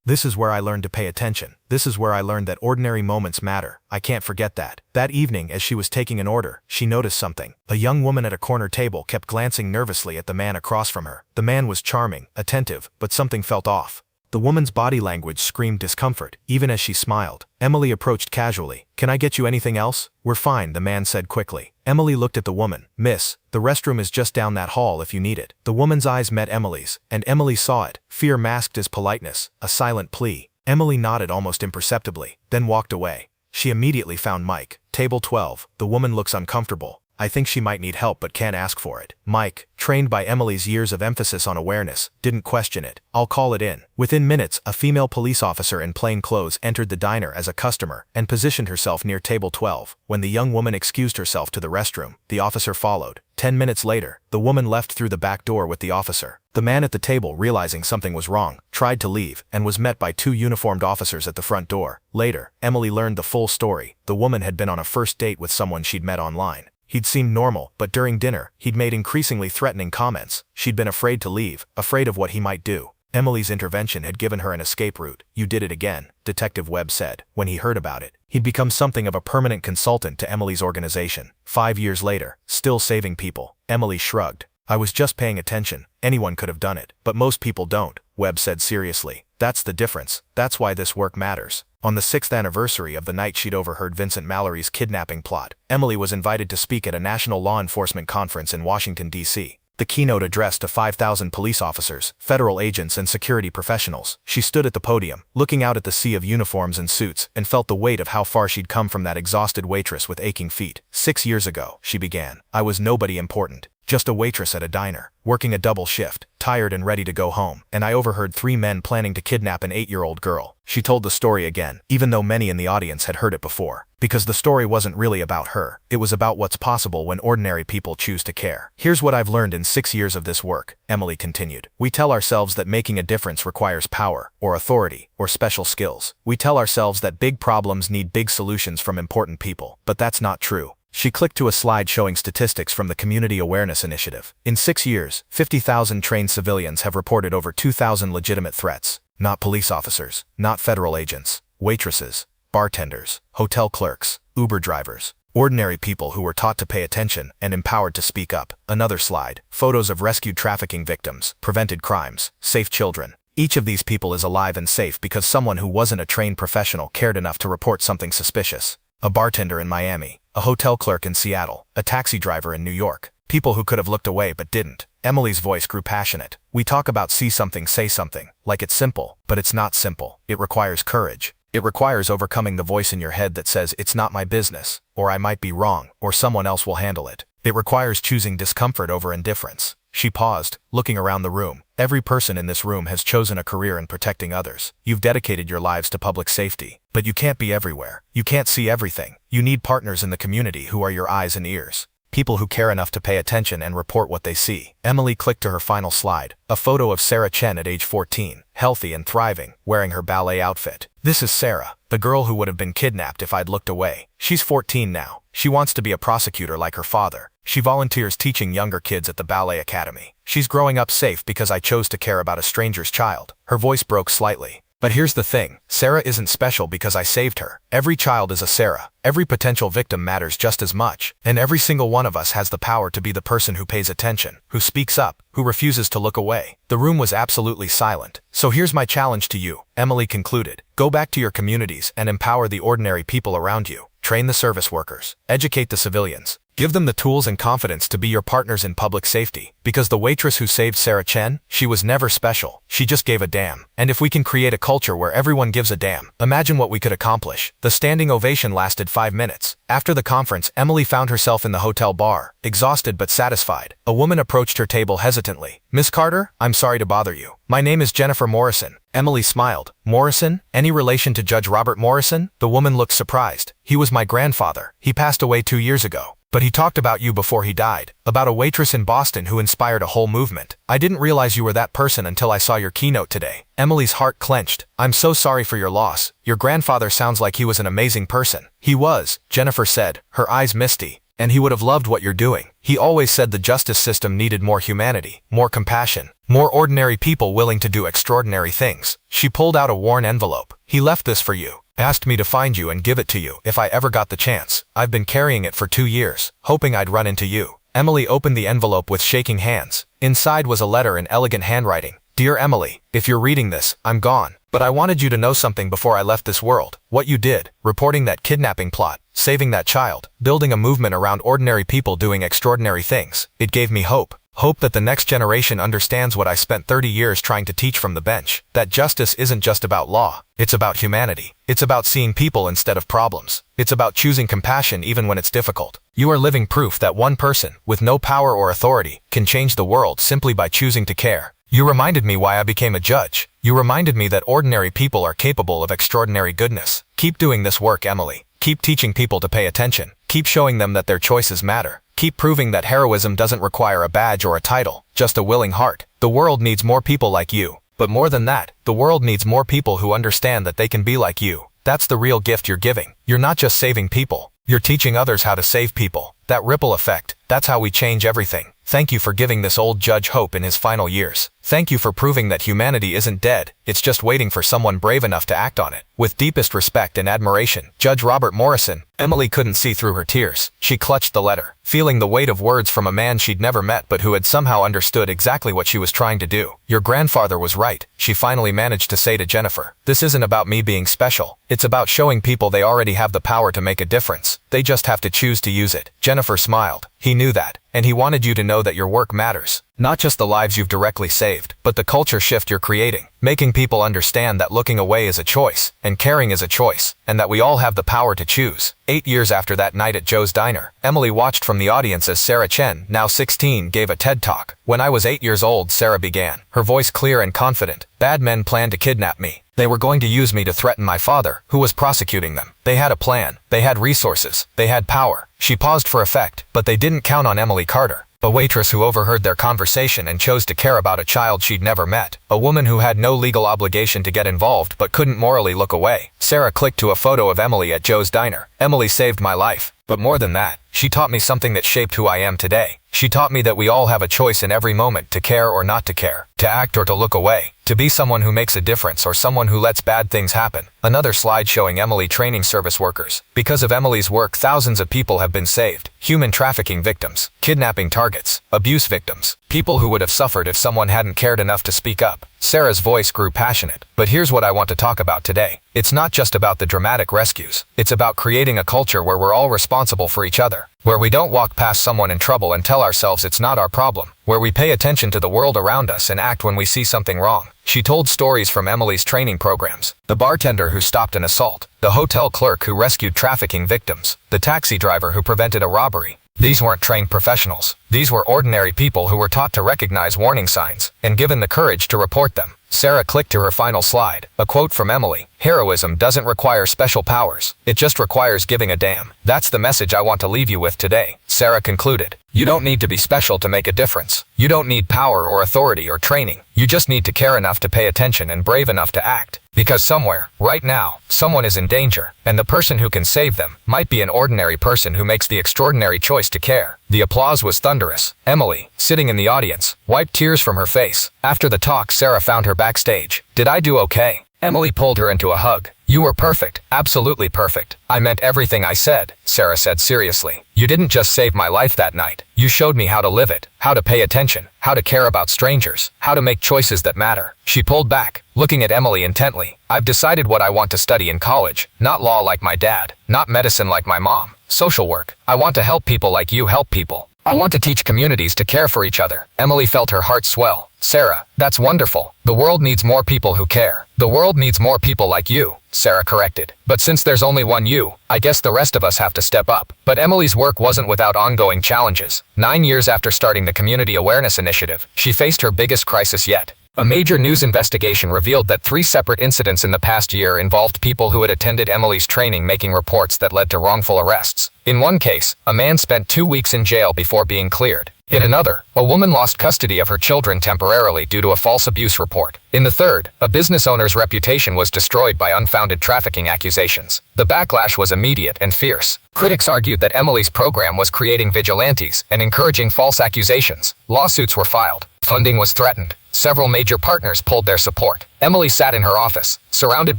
This is where I learned to pay attention. This is where I learned that ordinary moments matter. I can't forget that. That evening, as she was taking an order, she noticed something. A young woman at a corner table kept glancing nervously at the man across from her. The man was charming, attentive, but something felt off. The woman's body language screamed discomfort, even as she smiled. Emily approached casually. Can I get you anything else? We're fine, the man said quickly. Emily looked at the woman. Miss, the restroom is just down that hall if you need it. The woman's eyes met Emily's, and Emily saw it. Fear masked as politeness, a silent plea. Emily nodded almost imperceptibly, then walked away. She immediately found Mike. Table 12. The woman looks uncomfortable. I think she might need help but can't ask for it. Mike, trained by Emily's years of emphasis on awareness, didn't question it. I'll call it in. Within minutes, a female police officer in plain clothes entered the diner as a customer and positioned herself near table 12. When the young woman excused herself to the restroom, the officer followed. 10 minutes later, the woman left through the back door with the officer. The man at the table, realizing something was wrong, tried to leave and was met by 2 uniformed officers at the front door. Later, Emily learned the full story. The woman had been on a first date with someone she'd met online. He'd seemed normal, but during dinner, he'd made increasingly threatening comments. She'd been afraid to leave, afraid of what he might do. Emily's intervention had given her an escape route. You did it again, Detective Webb said. When he heard about it, he'd become something of a permanent consultant to Emily's organization. 5 years later, still saving people. Emily shrugged. I was just paying attention. Anyone could have done it, but most people don't, Webb said seriously. That's the difference. That's why this work matters. On the 6th anniversary of the night she'd overheard Vincent Mallory's kidnapping plot, Emily was invited to speak at a national law enforcement conference in Washington, D.C. The keynote address to 5,000 police officers, federal agents, and security professionals. She stood at the podium, looking out at the sea of uniforms and suits, and felt the weight of how far she'd come from that exhausted waitress with aching feet. 6 years ago, she began, I was nobody important. Just a waitress at a diner, working a double shift, tired and ready to go home, and I overheard 3 men planning to kidnap an 8-year-old girl. She told the story again, even though many in the audience had heard it before. Because the story wasn't really about her, it was about what's possible when ordinary people choose to care. Here's what I've learned in 6 years of this work, Emily continued. We tell ourselves that making a difference requires power, or authority, or special skills. We tell ourselves that big problems need big solutions from important people, but that's not true. She clicked to a slide showing statistics from the Community Awareness Initiative. In 6 years, 50,000 trained civilians have reported over 2,000 legitimate threats. Not police officers, not federal agents, waitresses, bartenders, hotel clerks, Uber drivers. Ordinary people who were taught to pay attention and empowered to speak up. Another slide. Photos of rescued trafficking victims, prevented crimes, safe children. Each of these people is alive and safe because someone who wasn't a trained professional cared enough to report something suspicious. A bartender in Miami, a hotel clerk in Seattle, a taxi driver in New York. People who could have looked away but didn't. Emily's voice grew passionate. We talk about see something, say something, like it's simple, but it's not simple. It requires courage. It requires overcoming the voice in your head that says it's not my business, or I might be wrong, or someone else will handle it. It requires choosing discomfort over indifference. She paused, looking around the room. Every person in this room has chosen a career in protecting others. You've dedicated your lives to public safety. But you can't be everywhere. You can't see everything. You need partners in the community who are your eyes and ears. People who care enough to pay attention and report what they see. Emily clicked to her final slide. A photo of Sarah Chen at age 14, healthy and thriving, wearing her ballet outfit. This is Sarah, the girl who would have been kidnapped if I'd looked away. She's 14 now. She wants to be a prosecutor like her father. She volunteers teaching younger kids at the ballet academy. She's growing up safe because I chose to care about a stranger's child. Her voice broke slightly. But here's the thing, Sarah isn't special because I saved her. Every child is a Sarah. Every potential victim matters just as much. And every single one of us has the power to be the person who pays attention, who speaks up, who refuses to look away. The room was absolutely silent. So here's my challenge to you, Emily concluded. Go back to your communities and empower the ordinary people around you. Train the service workers. Educate the civilians. Give them the tools and confidence to be your partners in public safety. Because the waitress who saved Sarah Chen, she was never special. She just gave a damn. And if we can create a culture where everyone gives a damn, imagine what we could accomplish. The standing ovation lasted 5 minutes. After the conference, Emily found herself in the hotel bar, exhausted but satisfied. A woman approached her table hesitantly. Miss Carter, I'm sorry to bother you. My name is Jennifer Morrison. Emily smiled. Morrison? Any relation to Judge Robert Morrison? The woman looked surprised. He was my grandfather. He passed away 2 years ago. But he talked about you before he died, about a waitress in Boston who inspired a whole movement. I didn't realize you were that person until I saw your keynote today. Emily's heart clenched. I'm so sorry for your loss. Your grandfather sounds like he was an amazing person. He was, Jennifer said, her eyes misty. And he would have loved what you're doing. He always said the justice system needed more humanity, more compassion, more ordinary people willing to do extraordinary things. She pulled out a worn envelope. He left this for you. Asked me to find you and give it to you if I ever got the chance. I've been carrying it for 2 years, hoping I'd run into you. Emily opened the envelope with shaking hands. Inside was a letter in elegant handwriting. Dear Emily, if you're reading this, I'm gone. But I wanted you to know something before I left this world. What you did, reporting that kidnapping plot, saving that child, building a movement around ordinary people doing extraordinary things. It gave me hope. Hope that the next generation understands what I spent 30 years trying to teach from the bench. That justice isn't just about law. It's about humanity. It's about seeing people instead of problems. It's about choosing compassion even when it's difficult. You are living proof that one person, with no power or authority, can change the world simply by choosing to care. You reminded me why I became a judge. You reminded me that ordinary people are capable of extraordinary goodness. Keep doing this work, Emily. Keep teaching people to pay attention. Keep showing them that their choices matter. Keep proving that heroism doesn't require a badge or a title, just a willing heart. The world needs more people like you. But more than that, the world needs more people who understand that they can be like you. That's the real gift you're giving. You're not just saving people. You're teaching others how to save people. That ripple effect, that's how we change everything. Thank you for giving this old judge hope in his final years. Thank you for proving that humanity isn't dead, it's just waiting for someone brave enough to act on it. With deepest respect and admiration, Judge Robert Morrison. Emily couldn't see through her tears. She clutched the letter, feeling the weight of words from a man she'd never met but who had somehow understood exactly what she was trying to do. Your grandfather was right, she finally managed to say to Jennifer. This isn't about me being special. It's about showing people they already have the power to make a difference. They just have to choose to use it. Jennifer smiled. He knew that, and he wanted you to know that your work matters. Not just the lives you've directly saved, but the culture shift you're creating, making people understand that looking away is a choice, and caring is a choice, and that we all have the power to choose. 8 years after that night at Joe's Diner, Emily watched from the audience as Sarah Chen, now 16, gave a TED Talk. When I was 8 years old, Sarah began, her voice clear and confident. Bad men planned to kidnap me. They were going to use me to threaten my father, who was prosecuting them. They had a plan. They had resources. They had power. She paused for effect, but they didn't count on Emily Carter, a waitress who overheard their conversation and chose to care about a child she'd never met, a woman who had no legal obligation to get involved but couldn't morally look away. Sarah clicked to a photo of Emily at Joe's Diner. Emily saved my life. But more than that, she taught me something that shaped who I am today. She taught me that we all have a choice in every moment to care or not to care, to act or to look away. To be someone who makes a difference or someone who lets bad things happen. Another slide showing Emily training service workers. Because of Emily's work, thousands of people have been saved. Human trafficking victims, kidnapping targets, abuse victims, people who would have suffered if someone hadn't cared enough to speak up. Sarah's voice grew passionate. But here's what I want to talk about today. It's not just about the dramatic rescues. It's about creating a culture where we're all responsible for each other. Where we don't walk past someone in trouble and tell ourselves it's not our problem. Where we pay attention to the world around us and act when we see something wrong. She told stories from Emily's training programs. The bartender who stopped an assault. The hotel clerk who rescued trafficking victims. The taxi driver who prevented a robbery. These weren't trained professionals. These were ordinary people who were taught to recognize warning signs and given the courage to report them. Sarah clicked to her final slide. A quote from Emily. Heroism doesn't require special powers. It just requires giving a damn. That's the message I want to leave you with today. Sarah concluded. You don't need to be special to make a difference. You don't need power or authority or training. You just need to care enough to pay attention and brave enough to act. Because somewhere, right now, someone is in danger, and the person who can save them might be an ordinary person who makes the extraordinary choice to care. The applause was thunderous. Emily, sitting in the audience, wiped tears from her face. After the talk, Sarah found her backstage. Did I do okay? Emily pulled her into a hug. You were perfect, absolutely perfect. I meant everything I said, Sarah said seriously. You didn't just save my life that night. You showed me how to live it, how to pay attention, how to care about strangers, how to make choices that matter. She pulled back, looking at Emily intently. I've decided what I want to study in college. Not law like my dad, not medicine like my mom. Social work. I want to help people like you help people. I want to teach communities to care for each other. Emily felt her heart swell. Sarah, that's wonderful. The world needs more people who care. The world needs more people like you, Sarah corrected. But since there's only one you, I guess the rest of us have to step up. But Emily's work wasn't without ongoing challenges. 9 years after starting the Community Awareness Initiative, she faced her biggest crisis yet. A major news investigation revealed that 3 separate incidents in the past year involved people who had attended Emily's training making reports that led to wrongful arrests. In one case, a man spent 2 weeks in jail before being cleared. In another, a woman lost custody of her children temporarily due to a false abuse report. In the third, a business owner's reputation was destroyed by unfounded trafficking accusations. The backlash was immediate and fierce. Critics argued that Emily's program was creating vigilantes and encouraging false accusations. Lawsuits were filed. Funding was threatened. Several major partners pulled their support. Emily sat in her office, surrounded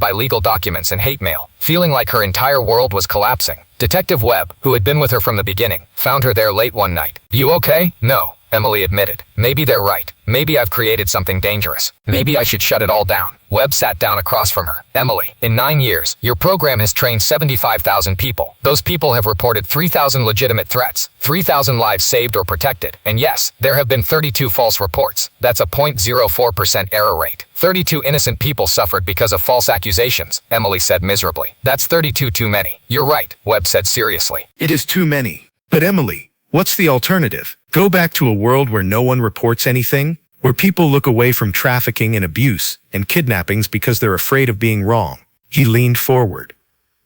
by legal documents and hate mail, feeling like her entire world was collapsing. Detective Webb, who had been with her from the beginning, found her there late one night. You okay? No, Emily admitted. Maybe they're right. Maybe I've created something dangerous. Maybe I should shut it all down. Webb sat down across from her. Emily, in 9 years, your program has trained 75,000 people. Those people have reported 3,000 legitimate threats, 3,000 lives saved or protected. And yes, there have been 32 false reports. That's a 0.04% error rate. 32 innocent people suffered because of false accusations, Emily said miserably. That's 32 too many. You're right, Webb said seriously. It is too many. But Emily, what's the alternative? Go back to a world where no one reports anything? Where people look away from trafficking and abuse and kidnappings because they're afraid of being wrong? He leaned forward.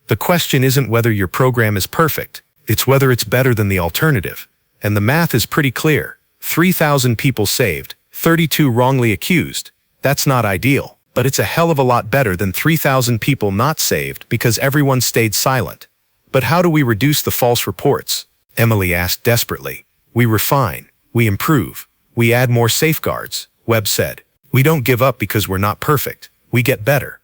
The question isn't whether your program is perfect. It's whether it's better than the alternative. And the math is pretty clear. 3,000 people saved, 32 wrongly accused. That's not ideal, but it's a hell of a lot better than 3,000 people not saved because everyone stayed silent. But how do we reduce the false reports? Emily asked desperately. We refine, we improve, we add more safeguards, Webb said. We don't give up because we're not perfect. We get better.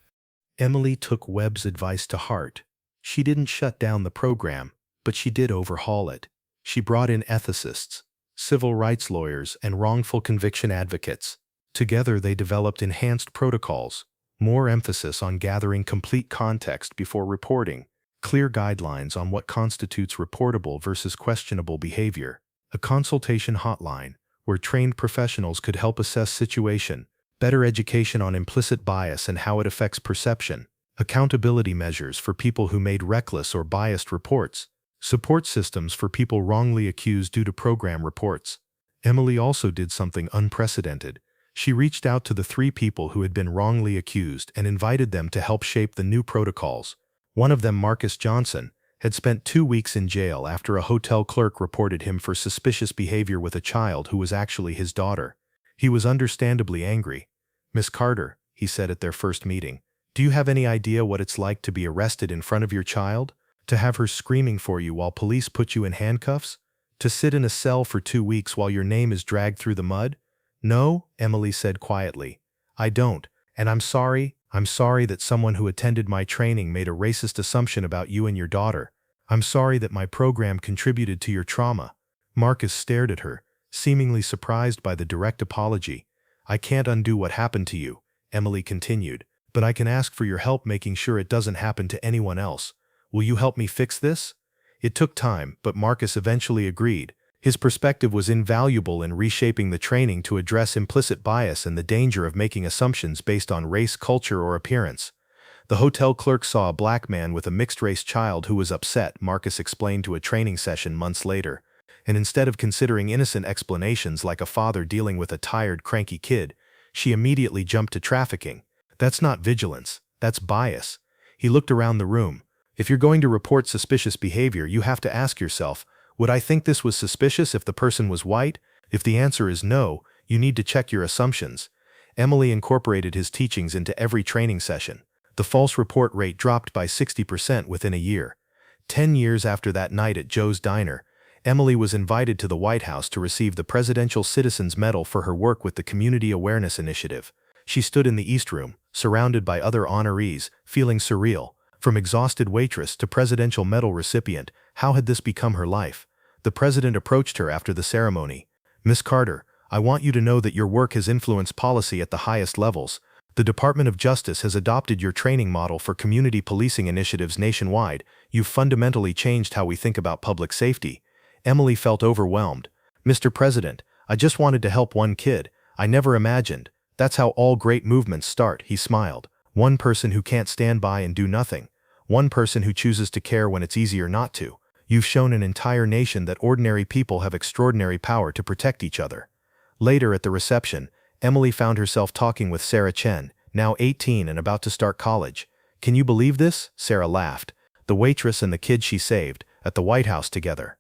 Emily took Webb's advice to heart. She didn't shut down the program, but she did overhaul it. She brought in ethicists, civil rights lawyers, and wrongful conviction advocates. Together they developed enhanced protocols, more emphasis on gathering complete context before reporting, clear guidelines on what constitutes reportable versus questionable behavior, a consultation hotline where trained professionals could help assess situation, better education on implicit bias and how it affects perception, accountability measures for people who made reckless or biased reports, support systems for people wrongly accused due to program reports. Emily also did something unprecedented. She reached out to the 3 people who had been wrongly accused and invited them to help shape the new protocols. One of them, Marcus Johnson, had spent 2 weeks in jail after a hotel clerk reported him for suspicious behavior with a child who was actually his daughter. He was understandably angry. Miss Carter, he said at their first meeting, do you have any idea what it's like to be arrested in front of your child? To have her screaming for you while police put you in handcuffs? To sit in a cell for 2 weeks while your name is dragged through the mud? No, Emily said quietly. I don't. And I'm sorry that someone who attended my training made a racist assumption about you and your daughter. I'm sorry that my program contributed to your trauma. Marcus stared at her, seemingly surprised by the direct apology. I can't undo what happened to you, Emily continued, but I can ask for your help making sure it doesn't happen to anyone else. Will you help me fix this? It took time, but Marcus eventually agreed. His perspective was invaluable in reshaping the training to address implicit bias and the danger of making assumptions based on race, culture, or appearance. The hotel clerk saw a black man with a mixed-race child who was upset, Marcus explained to a training session months later. And instead of considering innocent explanations like a father dealing with a tired, cranky kid, she immediately jumped to trafficking. That's not vigilance, that's bias. He looked around the room. If you're going to report suspicious behavior, you have to ask yourself, would I think this was suspicious if the person was white? If the answer is no, you need to check your assumptions. Emily incorporated his teachings into every training session. The false report rate dropped by 60% within a year. 10 years after that night at Joe's Diner, Emily was invited to the White House to receive the Presidential Citizens Medal for her work with the Community Awareness Initiative. She stood in the East Room, surrounded by other honorees, feeling surreal. From exhausted waitress to presidential medal recipient, how had this become her life? The president approached her after the ceremony. Miss Carter, I want you to know that your work has influenced policy at the highest levels. The Department of Justice has adopted your training model for community policing initiatives nationwide. You've fundamentally changed how we think about public safety. Emily felt overwhelmed. Mr. President, I just wanted to help one kid. I never imagined. That's how all great movements start, he smiled. One person who can't stand by and do nothing. One person who chooses to care when it's easier not to. You've shown an entire nation that ordinary people have extraordinary power to protect each other. Later at the reception, Emily found herself talking with Sarah Chen, now 18 and about to start college. Can you believe this? Sarah laughed. The waitress and the kid she saved, at the White House together.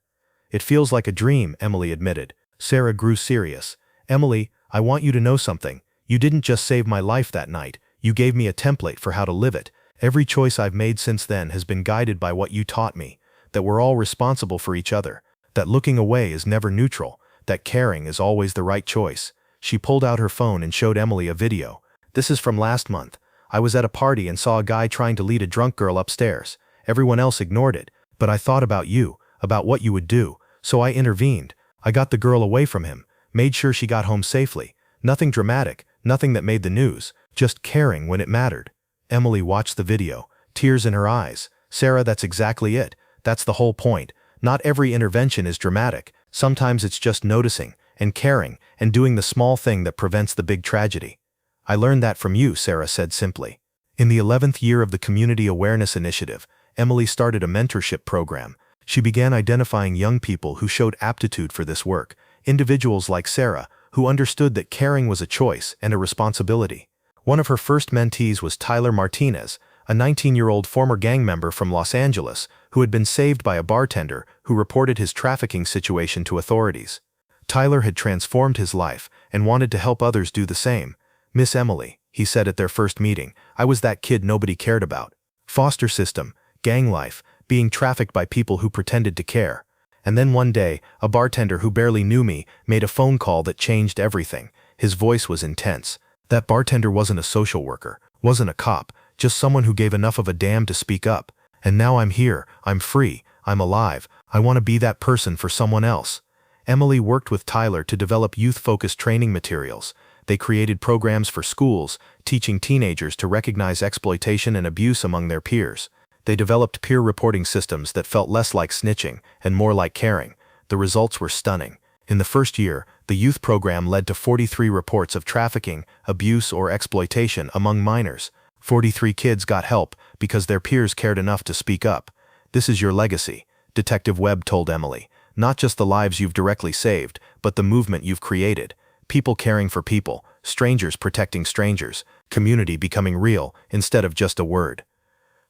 It feels like a dream, Emily admitted. Sarah grew serious. Emily, I want you to know something. You didn't just save my life that night. You gave me a template for how to live it. Every choice I've made since then has been guided by what you taught me. That we're all responsible for each other. That looking away is never neutral. That caring is always the right choice. She pulled out her phone and showed Emily a video. This is from last month. I was at a party and saw a guy trying to lead a drunk girl upstairs. Everyone else ignored it. But I thought about you, about what you would do. So I intervened. I got the girl away from him, made sure she got home safely. Nothing dramatic, nothing that made the news, just caring when it mattered. Emily watched the video, tears in her eyes. Sarah, that's exactly it. That's the whole point. Not every intervention is dramatic. Sometimes it's just noticing, and caring, and doing the small thing that prevents the big tragedy. I learned that from you, Sarah said simply. In the 11th year of the Community Awareness Initiative, Emily started a mentorship program. She began identifying young people who showed aptitude for this work, individuals like Sarah, who understood that caring was a choice and a responsibility. One of her first mentees was Tyler Martinez, a 19-year-old former gang member from Los Angeles who had been saved by a bartender who reported his trafficking situation to authorities. Tyler had transformed his life and wanted to help others do the same. Miss Emily, he said at their first meeting, I was that kid nobody cared about. Foster system, gang life, being trafficked by people who pretended to care. And then one day, a bartender who barely knew me made a phone call that changed everything. His voice was intense. That bartender wasn't a social worker, wasn't a cop, just someone who gave enough of a damn to speak up. And now I'm here, I'm free, I'm alive, I want to be that person for someone else. Emily worked with Tyler to develop youth-focused training materials. They created programs for schools, teaching teenagers to recognize exploitation and abuse among their peers. They developed peer reporting systems that felt less like snitching and more like caring. The results were stunning. In the first year, the youth program led to 43 reports of trafficking, abuse, or exploitation among minors. 43 kids got help because their peers cared enough to speak up. This is your legacy, Detective Webb told Emily. Not just the lives you've directly saved, but the movement you've created. People caring for people, strangers protecting strangers, community becoming real instead of just a word.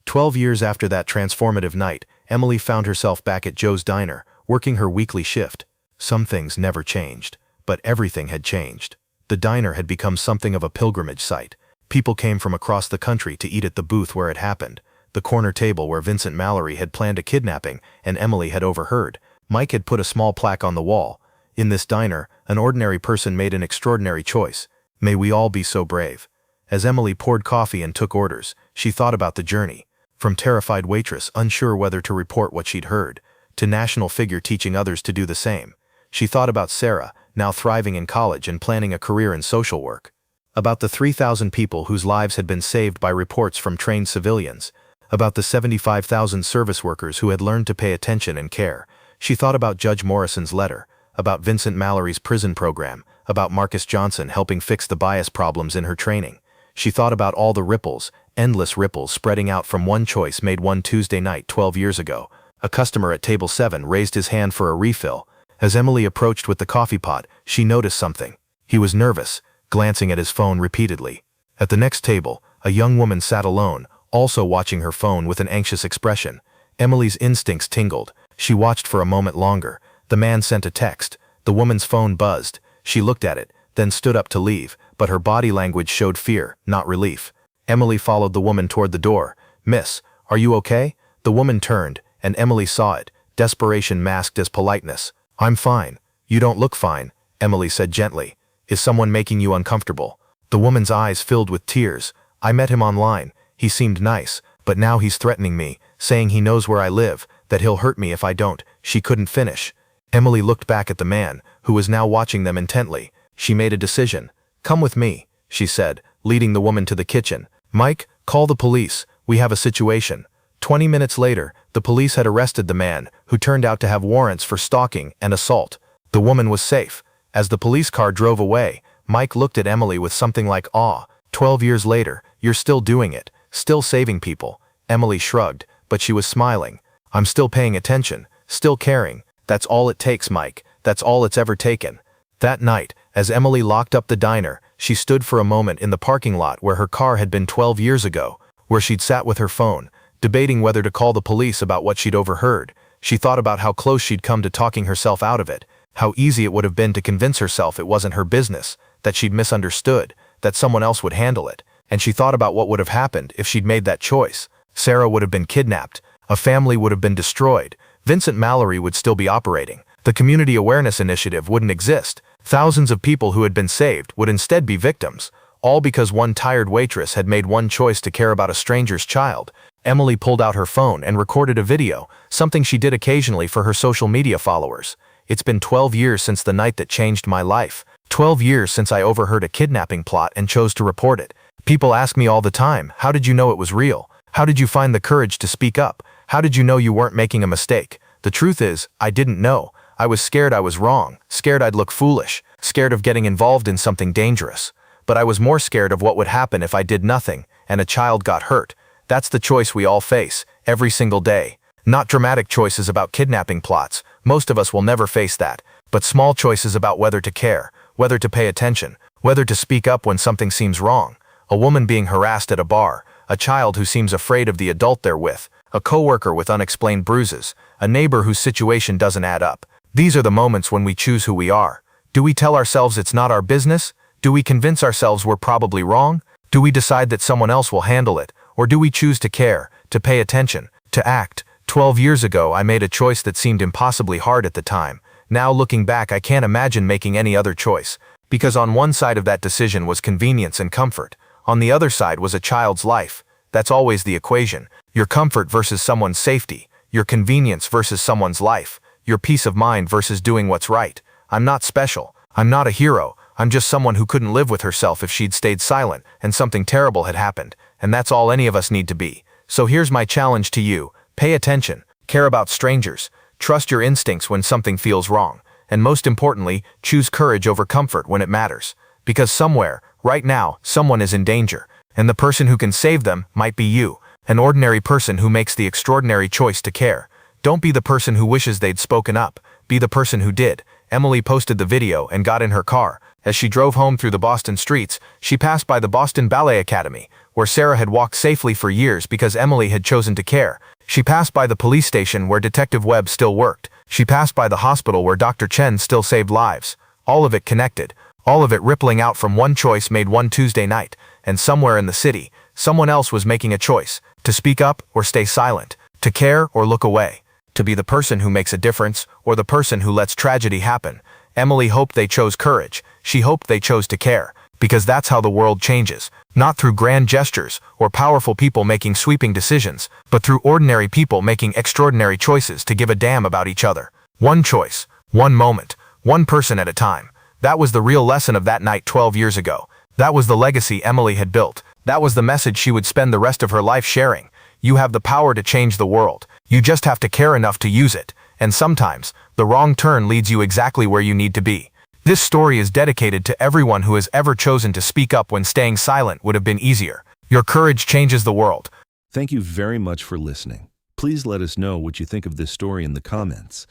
12 years after that transformative night, Emily found herself back at Joe's Diner, working her weekly shift. Some things never changed, but everything had changed. The diner had become something of a pilgrimage site. People came from across the country to eat at the booth where it happened, the corner table where Vincent Mallory had planned a kidnapping and Emily had overheard. Mike had put a small plaque on the wall. In this diner, an ordinary person made an extraordinary choice. May we all be so brave. As Emily poured coffee and took orders, she thought about the journey. From terrified waitress unsure whether to report what she'd heard, to national figure teaching others to do the same. She thought about Sarah, now thriving in college and planning a career in social work. About the 3,000 people whose lives had been saved by reports from trained civilians. About the 75,000 service workers who had learned to pay attention and care. She thought about Judge Morrison's letter, about Vincent Mallory's prison program, about Marcus Johnson helping fix the bias problems in her training. She thought about all the ripples, endless ripples spreading out from one choice made one Tuesday night 12 years ago. A customer at table 7 raised his hand for a refill. As Emily approached with the coffee pot, she noticed something. He was nervous, glancing at his phone repeatedly. At the next table, a young woman sat alone, also watching her phone with an anxious expression. Emily's instincts tingled. She watched for a moment longer. The man sent a text. The woman's phone buzzed. She looked at it, then stood up to leave, but her body language showed fear, not relief. Emily followed the woman toward the door. "Miss, are you okay?" The woman turned, and Emily saw it, desperation masked as politeness. "I'm fine." "You don't look fine," Emily said gently. "Is someone making you uncomfortable?" The woman's eyes filled with tears. "I met him online. He seemed nice, but now he's threatening me, saying he knows where I live, that he'll hurt me if I don't." She couldn't finish. Emily looked back at the man, who was now watching them intently. She made a decision. "Come with me," she said, leading the woman to the kitchen. "Mike, call the police. We have a situation." 20 minutes later, the police had arrested the man, who turned out to have warrants for stalking and assault. The woman was safe. As the police car drove away, Mike looked at Emily with something like awe. 12 years later, you're still doing it, still saving people." Emily shrugged, but she was smiling. "I'm still paying attention, still caring. That's all it takes, Mike. That's all it's ever taken." That night, as Emily locked up the diner, she stood for a moment in the parking lot where her car had been 12 years ago, where she'd sat with her phone, debating whether to call the police about what she'd overheard. She thought about how close she'd come to talking herself out of it, how easy it would have been to convince herself it wasn't her business, that she'd misunderstood, that someone else would handle it. And she thought about what would have happened if she'd made that choice. Sarah would have been kidnapped, a family would have been destroyed, Vincent Mallory would still be operating, the Community Awareness Initiative wouldn't exist, thousands of people who had been saved would instead be victims, all because one tired waitress had made one choice to care about a stranger's child. Emily pulled out her phone and recorded a video, something she did occasionally for her social media followers. "It's been 12 years since the night that changed my life. 12 years since I overheard a kidnapping plot and chose to report it. People ask me all the time, how did you know it was real? How did you find the courage to speak up? How did you know you weren't making a mistake?" The truth is, I didn't know. I was scared I was wrong, scared I'd look foolish, scared of getting involved in something dangerous. But I was more scared of what would happen if I did nothing, and a child got hurt. That's the choice we all face, every single day. Not dramatic choices about kidnapping plots, most of us will never face that, but small choices about whether to care, whether to pay attention, whether to speak up when something seems wrong. A woman being harassed at a bar, a child who seems afraid of the adult they're with, a coworker with unexplained bruises, a neighbor whose situation doesn't add up. These are the moments when we choose who we are. Do we tell ourselves it's not our business? Do we convince ourselves we're probably wrong? Do we decide that someone else will handle it? Or do we choose to care, to pay attention, to act? 12 years ago, I made a choice that seemed impossibly hard at the time. Now looking back, I can't imagine making any other choice. Because on one side of that decision was convenience and comfort. On the other side was a child's life. That's always the equation. Your comfort versus someone's safety. Your convenience versus someone's life. Your peace of mind versus doing what's right. I'm not special. I'm not a hero. I'm just someone who couldn't live with herself if she'd stayed silent and something terrible had happened. And that's all any of us need to be. So here's my challenge to you. Pay attention. Care about strangers. Trust your instincts when something feels wrong. And most importantly, choose courage over comfort when it matters. Because somewhere, right now, someone is in danger. And the person who can save them might be you. An ordinary person who makes the extraordinary choice to care. Don't be the person who wishes they'd spoken up. Be the person who did. Emily posted the video and got in her car. As she drove home through the Boston streets, she passed by the Boston Ballet Academy, where Sarah had walked safely for years because Emily had chosen to care. She passed by the police station where Detective Webb still worked. She passed by the hospital where Dr. Chen still saved lives. All of it connected. All of it rippling out from one choice made one Tuesday night. And somewhere in the city, someone else was making a choice. To speak up or stay silent. To care or look away. To be the person who makes a difference or the person who lets tragedy happen. Emily hoped they chose courage. She hoped they chose to care. because that's how the world changes. Not through grand gestures or powerful people making sweeping decisions, but through ordinary people making extraordinary choices to give a damn about each other. One choice, one moment, one person at a time. That was the real lesson of that night 12 years ago. That was the legacy Emily had built. That was the message she would spend the rest of her life sharing. You have the power to change the world. You just have to care enough to use it. And sometimes, the wrong turn leads you exactly where you need to be. This story is dedicated to everyone who has ever chosen to speak up when staying silent would have been easier. Your courage changes the world. Thank you very much for listening. Please let us know what you think of this story in the comments.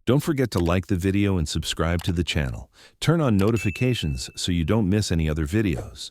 Don't forget to like the video and subscribe to the channel. Turn on notifications so you don't miss any other videos.